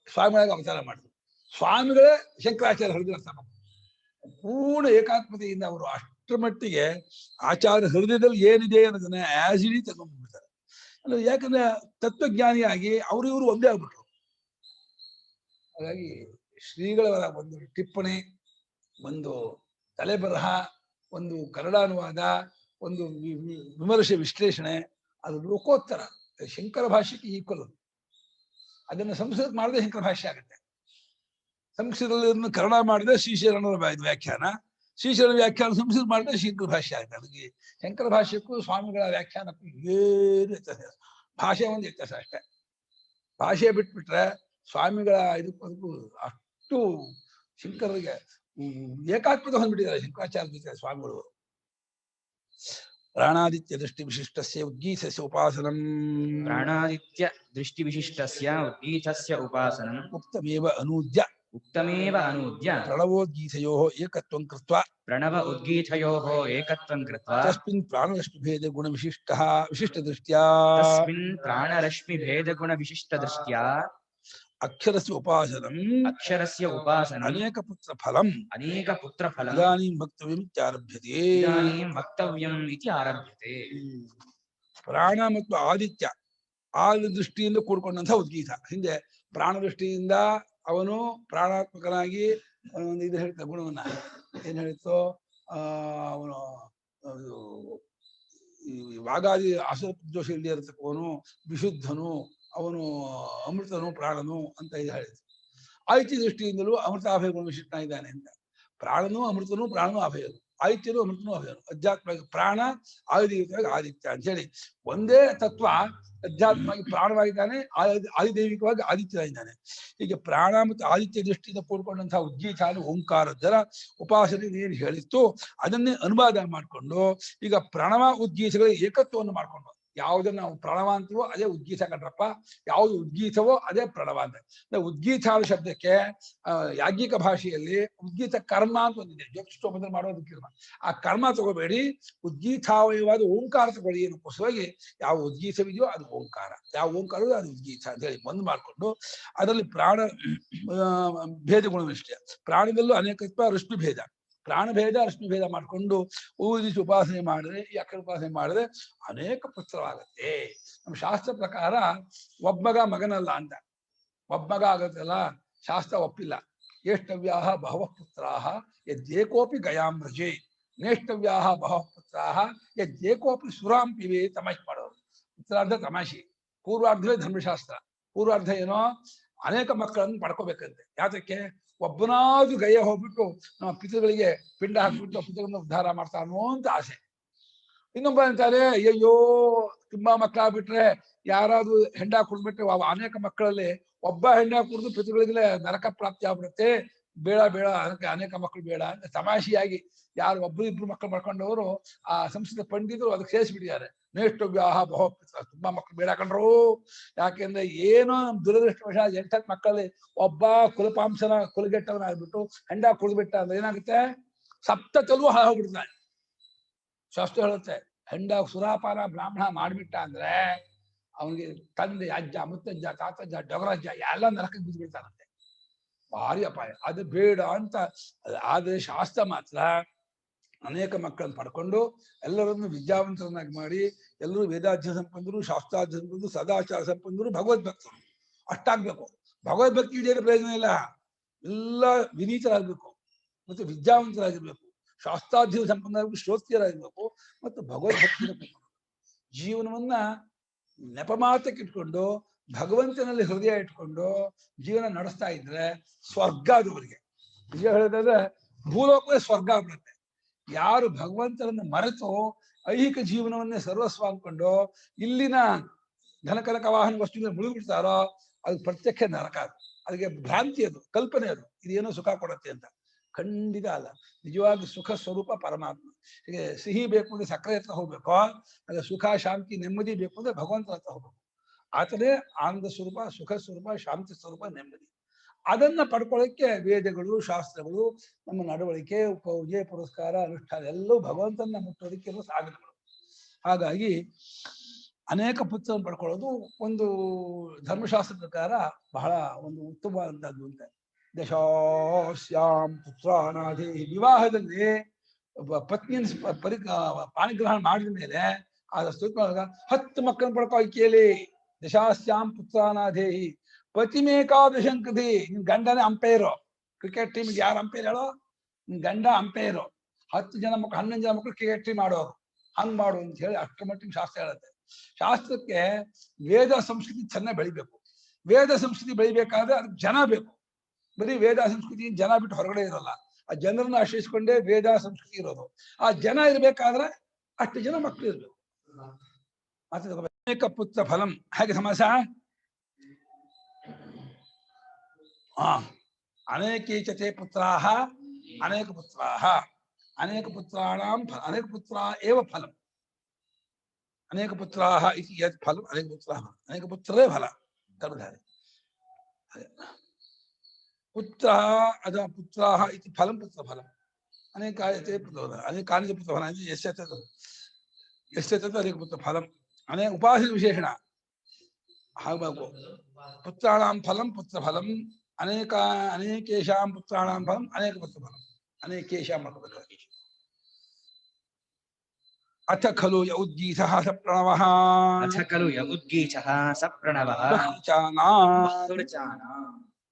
ಸ್ವಾಮಿಗಳಿಗೆ ಅವತಾರ ಮಾಡಿದ್ರು, ಸ್ವಾಮಿಗಳೇ ಶಂಕರಾಚಾರ್ಯ ಹೃದಯ ಅರ್ಥ ಮಾಡಿದ್ರು. ಪೂರ್ಣ ಏಕಾತ್ಮತೆಯಿಂದ ಅವರು ಅಷ್ಟರ ಮಟ್ಟಿಗೆ ಆಚಾರ್ಯ ಹೃದಯದಲ್ಲಿ ಏನಿದೆ ಅನ್ನೋದನ್ನ ಆಸ್ ಇಡಿ ತಗೊಂಡ್ಬಿಡ್ತಾರೆ. ಅಂದ್ರೆ ಯಾಕಂದ್ರೆ ತತ್ವಜ್ಞಾನಿಯಾಗಿ ಅವರು ಇವರು ಒಂದೇ ಆಗ್ಬಿಟ್ರು. ಹಾಗಾಗಿ ಶ್ರೀಗಳವರ ಒಂದು ಟಿಪ್ಪಣಿ, ಒಂದು ತಲೆಬರಹ, ಒಂದು ಕನ್ನಡ ಅನುವಾದ, ಒಂದು ವಿಮರ್ಶೆ ವಿಶ್ಲೇಷಣೆ, ಅದು ಲೋಕೋತ್ತರ. ಶಂಕರ ಭಾಷ್ಯಕ್ಕೆ ಈಕ್ವಲ್. ಅದನ್ನು ಸಂಸ್ಕೃತ ಮಾಡಿದ್ರೆ ಶಂಕರ ಭಾಷ್ಯ ಆಗುತ್ತೆ. ಸಂಸ್ಕೃತದಲ್ಲಿ ಕನ್ನಡ ಮಾಡಿದ್ರೆ ಶ್ರೀಶರಣರ ವ್ಯಾಖ್ಯಾನ, ಶ್ರೀಶರಣ ವ್ಯಾಖ್ಯಾನ ಸಂಸ್ಕೃತ ಮಾಡಿದ್ರೆ ಶಂಕರ ಭಾಷ್ಯ ಆಗುತ್ತೆ. ಅದಕ್ಕೆ ಶಂಕರ ಭಾಷ್ಯಕ್ಕೂ ಸ್ವಾಮಿಗಳ ವ್ಯಾಖ್ಯಾನಕ್ಕೂ ಏನು ವ್ಯತ್ಯಾಸ? ಭಾಷೆ ಒಂದು ವ್ಯತ್ಯಾಸ ಅಷ್ಟೇ. ಭಾಷೆ ಬಿಟ್ಬಿಟ್ರೆ ಸ್ವಾಮಿಗಳ ಇದಕ್ಕೂ ಅಷ್ಟು ಶಂಕರರಿಗೆ ಏಕಾತ್ಮಕ ಹೊಂದ್ಬಿಟ್ಟಿದ್ದಾರೆ ಶಂಕರಾಚಾರ್ಯ ಜೊತೆ ಸ್ವಾಮಿಗಳು. ಪ್ರಾಣಾದಿತ್ಯ ದೃಷ್ಟಿ ವಿಶಿಷ್ಟಸ್ಯ ಉದ್ಗೀತಸ್ಯ ಉಪಾಸನಂ. ಪ್ರಾಣಾದಿತ್ಯ ದೃಷ್ಟಿ ವಿಶಿಷ್ಟಸ್ಯ ಉದ್ಗೀತಸ್ಯ ಉಪಾಸನಂ ಉಕ್ತಮೇವ ಅನೂದ್ಯ ಪ್ರಣವೋದ್ಗೀತಯೋಃ ಏಕತ್ವಂ ಕೃತ್ವಾ ತಸ್ಮಿನ್ ಪ್ರಾಣರಶ್ಮಿಭೇದ ಗುಣ ವಿಶಿಷ್ಟದೃಷ್ಟ್ಯಾ ಅಕ್ಷರಸ್ಯ ಉಪಾಸನಂ ಅನೇಕ ಪುತ್ರ ಫಲಂ ಇದಾನೀಂ ವಕ್ತವ್ಯಂ ಇತ್ಯಾರಭ್ಯತೆ. ಪ್ರಾಣ ಮತ್ತು ಆದಿತ್ಯ ದೃಷ್ಟಿಯಿಂದ ಕೂಡ್ಕೊಂಡಂತಹ ಉದ್ಗೀತ. ಹಿಂದೆ ಪ್ರಾಣ ದೃಷ್ಟಿಯಿಂದ ಅವನು ಪ್ರಾಣಾತ್ಮಕನಾಗಿ ಒಂದು ಇದು ಹೇಳ್ತ ಗುಣವನ್ನ ಏನ್ ಹೇಳಿತ್ತು, ಅವನು ವಾಗಾದಿ ಅಸದೋಷ ಇಲ್ಲದೆ ಇರತಕ್ಕವನು, ವಿಶುದ್ಧನು, ಅವನು ಅಮೃತನು, ಪ್ರಾಣನು ಅಂತ ಇದು ಹೇಳಿದ್ರು. ಆದಿತ್ಯ ದೃಷ್ಟಿಯಿಂದಲೂ ಅಮೃತಾಭಯ ಗುಣ ವಿಶಿಷ್ಟ ಇದ್ದಾನೆ ಅಂತ. ಪ್ರಾಣನು ಅಮೃತನು, ಪ್ರಾಣನು ಅಭಯನು, ಆದಿತ್ಯನು ಅಮೃತನು ಅಭಯನು. ಅಧ್ಯಾತ್ಮ ಪ್ರಾಣ, ಆದಿದೈವಿಕವಾಗಿ ಆದಿತ್ಯ ಅಂತ ಹೇಳಿ ಒಂದೇ ತತ್ವ. ಅಧ್ಯಾತ್ಮವಾಗಿ ಪ್ರಾಣವಾಗಿದ್ದಾನೆ, ಆದಿದೈವಿಕವಾಗಿ ಆದಿತ್ಯನಾಗಿದ್ದಾನೆ. ಹೀಗೆ ಪ್ರಾಣ ಮತ್ತು ಆದಿತ್ಯ ದೃಷ್ಟಿಯಿಂದ ಕೂಡ್ಕೊಂಡಂತಹ ಉದ್ಗೀತ ಓಂಕಾರದರ ಉಪಾಸನೆ ಏನು ಹೇಳಿತ್ತು ಅದನ್ನೇ ಅನುವಾದ ಮಾಡಿಕೊಂಡು ಈಗ ಪ್ರಣವ ಉದ್ಗೀತಗಳ ಏಕತ್ವವನ್ನು ಮಾಡಿಕೊಂಡು, ಯಾವುದನ್ನ ನಾವು ಪ್ರಣವ ಅಂತೀವೋ ಅದೇ ಉದ್ಗೀತ ಕಣ್ರಪ್ಪ, ಯಾವುದು ಉದ್ಗೀತವೋ ಅದೇ ಪ್ರಣವ ಅಂತ. ಉದ್ಗೀತ ಶಬ್ದಕ್ಕೆ ಯಾಜ್ಞಿಕ ಭಾಷೆಯಲ್ಲಿ ಉದ್ಗೀತ ಕರ್ಮ ಅಂತ ಒಂದಿದೆ. ಜ್ಯೋತಿಷ್ಠೋಪದಲ್ಲಿ ಮಾಡೋದು ಕರ್ಮ. ಆ ಕರ್ಮ ತಗೋಬೇಡಿ, ಉದ್ಗೀತಾವಯವಾದ ಓಂಕಾರ ತಗೊಳ್ಳಿ. ಏನಕ್ಕೋಸ್ಕರವಾಗಿ ಯಾವ ಉದ್ಗೀತವಿದೆಯೋ ಅದು ಓಂಕಾರ, ಯಾವ ಓಂಕಾರವೋ ಅದು ಉದ್ಗೀತ ಅಂತ ಹೇಳಿ ಒಂದು ಮಾಡಿಕೊಂಡು ಅದರಲ್ಲಿ ಪ್ರಾಣ ಭೇದ ಗುಣವಿಷ್ಟೇ. ಪ್ರಾಣದಲ್ಲೂ ಅನೇಕತ್ವ ರಶ್ಮಿ ಭೇದ, ಪ್ರಾಣಭೇದ ರಶ್ಮಿ ಭೇದ ಮಾಡಿಕೊಂಡು ಊದಿಸಿ ಉಪಾಸನೆ ಮಾಡಿದ್ರೆ, ಈ ಅಕ್ಷರ ಉಪಾಸನೆ ಮಾಡಿದ್ರೆ ಅನೇಕ ಪುತ್ರವಾಗತ್ತೆ. ನಮ್ಮ ಶಾಸ್ತ್ರ ಪ್ರಕಾರ ಒಬ್ಬಗ ಮಗನಲ್ಲ ಅಂತ. ಒಬ್ಬಗ ಆಗತ್ತಲ್ಲ, ಶಾಸ್ತ್ರ ಒಪ್ಪಿಲ್ಲ. ಜ್ಯೇಷ್ಠವ್ಯಾಹ ಬಹವಃ ಪುತ್ರಾಹ ಯದ್ಯೇಕೋಪಿ ಗಯಾಮ್ರಜೆ, ನೇಷ್ಠವ್ಯಾಹ ಬಹವಃ ಪುತ್ರಾಹ ಯದ್ಯೇಕೋಪಿ ಸುರಾಂ ಪಿವೆ. ತಮಾಷೆ ಮಾಡೋರು. ಉತ್ತರಾರ್ಧ ತಮಾಷೆ, ಪೂರ್ವಾರ್ಧವೇ ಧರ್ಮಶಾಸ್ತ್ರ. ಪೂರ್ವಾರ್ಧ ಏನೋ ಅನೇಕ ಮಕ್ಕಳನ್ನು ಪಡ್ಕೋಬೇಕಂತೆ. ಯಾತಕ್ಕೆ? ಒಬ್ಬನಾದ್ರು ಗಯ್ಯ ಹೋಗ್ಬಿಟ್ಟು ನಮ್ಮ ಪಿತೃಗಳಿಗೆ ಪಿಂಡ ಹಾಕ್ಬಿಟ್ಟು ಪಿತೃಗಳನ್ನ ಉದ್ಧಾರ ಮಾಡ್ತಾನೋ ಅಂತ ಆಸೆ. ಇನ್ನೊಬ್ಬ ಅಂತಾರೆ, ಅಯ್ಯಯ್ಯೋ ತುಂಬಾ ಮಕ್ಕಳಾಗ್ಬಿಟ್ರೆ, ಯಾರಾದ್ರೂ ಹೆಂಡ ಕುಡ್ಬಿಟ್ರೆ ಅನೇಕ ಮಕ್ಕಳಲ್ಲಿ ಒಬ್ಬ ಹೆಂಡ ಕುಡಿದು ಪಿತೃಗಳಿಗೆ ನರಕ ಪ್ರಾಪ್ತಿ ಆಗ್ಬಿಡುತ್ತೆ, ಬೇಡ ಬೇಡ ಅದಕ್ಕೆ ಅನೇಕ ಮಕ್ಕಳು ಬೇಡ ಅಂತ ತಮಾಷೆಯಾಗಿ ಯಾರು ಒಬ್ರು ಇಬ್ರು ಮಕ್ಕಳು ಮಾಡ್ಕೊಂಡವರು ಆ ಸಂಸ್ಕೃತ ಪಂಡಿತರು ಅದಕ್ಕೆ ಸೇರಿಸ್ಬಿಟ್ಟಿದ್ದಾರೆ. ನೇಷ್ಟು ವ್ಯಾಹ ಬಹು ತುಂಬಾ ಮಕ್ಕಳು ಬೇಡ ಕಂಡ್ರು. ಯಾಕೆಂದ್ರೆ ಏನೋ ದುರದೃಷ್ಟವಶ 8 ಮಕ್ಕಳಲ್ಲಿ ಒಬ್ಬ ಕುಲಪಾಂಸನ ಕುಲಗೆಟ್ಟವನಾಗ್ಬಿಟ್ಟು ಹೆಂಡ ಕುಡಿದ್ಬಿಟ್ಟ ಅಂದ್ರೆ ಏನಾಗುತ್ತೆ, ಸಪ್ತ ತಲುವು ಹಾಳಾಗ್ಬಿಡ್ತಾನೆ. ಶಾಸ್ತ್ರ ಹೇಳುತ್ತೆ, ಹೆಂಡ ಸುರಾಪಾನ ಬ್ರಾಹ್ಮಣ ಮಾಡ್ಬಿಟ್ಟ ಅಂದ್ರೆ ಅವನಿಗೆ ತಂದೆ, ಅಜ್ಜ, ಮುತ್ತಜ್ಜ, ತಾತಜ್ಜ, ಡೊಗರಜ್ಜ ಎಲ್ಲ ನರಕಕ್ಕೆ ಬಿದ್ದು ಬಿಡ್ತಾನಂತೆ. ಭಾರಿ ಅಪಾಯ. ಅದು ಬೇಡ ಅಂತ. ಆದ್ರೆ ಶಾಸ್ತ್ರ ಮಾತ್ರ ಅನೇಕ ಮಕ್ಕಳನ್ನು ಪಡ್ಕೊಂಡು ಎಲ್ಲರನ್ನು ವಿದ್ಯಾವಂತರನ್ನಾಗಿ ಮಾಡಿ, ಎಲ್ಲರೂ ವೇದಾಧ್ಯ ಸಂಪನ್ನರು, ಶಾಸ್ತ್ರಾಧ್ಯ ಸಂಪನ್ನರು, ಸದಾಚಾರ ಸಂಪನ್ನರು, ಭಗವದ್ಭಕ್ತರು ಅಷ್ಟಾಗ್ಬೇಕು. ಭಗವದ್ಭಕ್ತಿ ಇಡೀ ಪ್ರಯೋಜನ ಇಲ್ಲ. ಎಲ್ಲ ವಿನೀತರಾಗಬೇಕು ಮತ್ತು ವಿದ್ಯಾವಂತರಾಗಿರ್ಬೇಕು, ಶಾಸ್ತ್ರಾಧ್ಯಯನ ಸಂಪನ್ನರಾಗಬೇಕು, ಶ್ರೋತ್ರಿಯರಾಗಿರ್ಬೇಕು ಮತ್ತು ಭಗವದ್ಭಕ್ತಿ. ಜೀವನವನ್ನ ನೆಪಮಾತಕ್ಕೆ ಇಟ್ಕೊಂಡು ಭಗವಂತನಲ್ಲಿ ಹೃದಯ ಇಟ್ಕೊಂಡು ಜೀವನ ನಡೆಸ್ತಾ ಇದ್ರೆ ಸ್ವರ್ಗ ಅದು ಅವರಿಗೆ. ನಿಜ ಹೇಳಿದ್ರೆ ಭೂಲೋಕವೇ ಸ್ವರ್ಗ ಆಗ್ಬಿಡುತ್ತೆ. ಯಾರು ಭಗವಂತನನ್ನು ಮರೆತು ಐಹಿಕ ಜೀವನವನ್ನೇ ಸರ್ವಸ್ವ ಅಂದ್ಕೊಂಡು ಇಲ್ಲಿನ ಘನಕನಕ ವಾಹನ ವಸ್ತುವಿನ ಮುಳುಗಿಬಿಡ್ತಾರೋ ಅದು ಪ್ರತ್ಯಕ್ಷ ನರಕ. ಅದಕ್ಕೆ ಭ್ರಾಂತಿ, ಅದು ಕಲ್ಪನೆ, ಅದು ಇದೇನೋ ಸುಖ ಕೊಡುತ್ತೆ ಅಂತ. ಖಂಡಿತ ಅಲ್ಲ. ನಿಜವಾಗಿ ಸುಖ ಸ್ವರೂಪ ಪರಮಾತ್ಮ. ಹೀಗೆ ಸಿಹಿ ಬೇಕು ಅಂದ್ರೆ ಸಕ್ಕರೆ ಹತ್ರ ಹೋಗ್ಬೇಕು, ಹಾಗೆ ಸುಖ ಶಾಂತಿ ನೆಮ್ಮದಿ ಬೇಕು ಅಂದ್ರೆ ಭಗವಂತನ ಹತ್ರ ಹೋಗ್ಬೇಕು. ಆತನೇ ಆನಂದ ಸ್ವರೂಪ, ಸುಖ ಸ್ವರೂಪ, ಶಾಂತಿ ಸ್ವರೂಪ, ನೆಮ್ಮದಿ. ಅದನ್ನ ಪಡ್ಕೊಳ್ಳೋಕ್ಕೆ ವೇದಗಳು, ಶಾಸ್ತ್ರಗಳು, ನಮ್ಮ ನಡವಳಿಕೆ, ಪೂಜೆ, ಪುರಸ್ಕಾರ, ಅನುಷ್ಠಾನ ಎಲ್ಲವೂ ಭಗವಂತನ ಮುಟ್ಟೋದಕ್ಕೆ ಸಾಧನಗಳು. ಹಾಗಾಗಿ ಅನೇಕ ಪುತ್ರವನ್ನು ಪಡ್ಕೊಳ್ಳೋದು ಒಂದು ಧರ್ಮಶಾಸ್ತ್ರ ಪ್ರಕಾರ ಬಹಳ ಒಂದು ಉತ್ತಮವಾದದ್ದು ಅಂತ. ದಶಾಸ್ಯಾಂ ಪುತ್ರಾನಾಧಿ. ವಿವಾಹದಲ್ಲಿ ಪತ್ನಿಯನ್ನು ಪಾಣಿಗ್ರಹಣ ಮಾಡಿದ ಮೇಲೆ ಆ ಸ್ತುತಿಯೊಳಗ 10 ಮಕ್ಕಳನ್ನು ಪಡ್ಕೋ ಕೇಳಿ. ದಶಾಸ್ಯಾಂ ಪುತ್ರಾನಾಧೇಹಿ ಪತಿಮೇಕಾದಶಂಕೃತಿ. ನಿನ್ ಗಂಡನೇ ಅಂಪೈರು. ಕ್ರಿಕೆಟ್ ಟೀಮ್ಗೆ ಯಾರು ಅಂಪೈರ್ ಹೇಳೋ? ನಿನ್ ಗಂಡ ಅಂಪೈರು. 10 ಜನ ಮಕ್ಕಳು, 11 ಜನ ಮಕ್ಕಳು ಕ್ರಿಕೆಟ್ ಟೀಮ್ ಆಡೋರು. ಹಂಗ್ ಮಾಡು ಅಂತ ಹೇಳಿ ಅಷ್ಟರ ಮಟ್ಟಿಗೆ ಶಾಸ್ತ್ರ ಹೇಳುತ್ತೆ. ಶಾಸ್ತ್ರಕ್ಕೆ ವೇದ ಸಂಸ್ಕೃತಿ ಚೆನ್ನಾಗಿ ಬೆಳಿಬೇಕು. ವೇದ ಸಂಸ್ಕೃತಿ ಬೆಳಿಬೇಕಾದ್ರೆ ಅದಕ್ಕೆ ಜನ ಬೇಕು. ಬರೀ ವೇದ ಸಂಸ್ಕೃತಿ ಜನ ಬಿಟ್ಟು ಹೊರಗಡೆ ಇರೋಲ್ಲ. ಆ ಜನರನ್ನ ಆಶ್ರಯಿಸ್ಕೊಂಡೇ ವೇದ ಸಂಸ್ಕೃತಿ ಇರೋದು. ಆ ಜನ ಇರ್ಬೇಕಾದ್ರೆ ಅಷ್ಟು ಜನ ಮಕ್ಕಳು ಇರ್ಬೇಕು. ಅನೇಕ ಪುತ್ರ ಫಲಂ. ಹಾಗೆ ಸಮಾಸ ಅನೇಕೇಚತೆ ಪುತ್ರಾಹ ಅನೇಕ ಪುತ್ರಾಹ ಅನೇಕ ಪುತ್ರಾಣಾಂ ಅನೇಕ ಪುತ್ರ ಏವ ಫಲಂ. ಅನೇಕ ಪುತ್ರಾಹ ಇತಿ ಯತ್ ಫಲಂ ಅನೇಕ ಪುತ್ರಾಹ. ಅನೇಕ ಪುತ್ರೇ ಫಲ. ಕರ್ಮಧಾರಿ ಪುತ್ರ ಅದ ಪುತ್ರಾಹ ಇತಿ ಫಲಂ ಪುತ್ರ ಫಲಂ. ಅನೇಕಾಯತೆ ಪುತ್ರ ಅನೇಕಾನಿ ಪುತ್ರ ಫಲ. ಎಷ್ಟೇ ಅನೇಕ ಪುತ್ರ ಫಲಂ. ಅನೇಕ ಉಪಾಸನ ವಿಶೇಷಣ ಆಗಬೇಕು. ಪುತ್ರಾಣಾಂ ಫಲಂ ಪುತ್ರ ಫಲಂ. ಅನೇಕೇಶಾಂ ಪುತ್ರಾಣಾಂ ಫಲಂ ಅನೇಕ ಪುತ್ರ ಫಲಂ. ಅನೇಕೇಶಾಂ ಮಾಡಬೇಕಾಗಿ. ಅಥ ಖಲು ಯ ಉದ್ಗೀತಃ ಸ ಪ್ರಣವಃ. ಅಥ ಖಲು ಯ ಉದ್ಗೀತಃ ಸ ಪ್ರಣವಃ.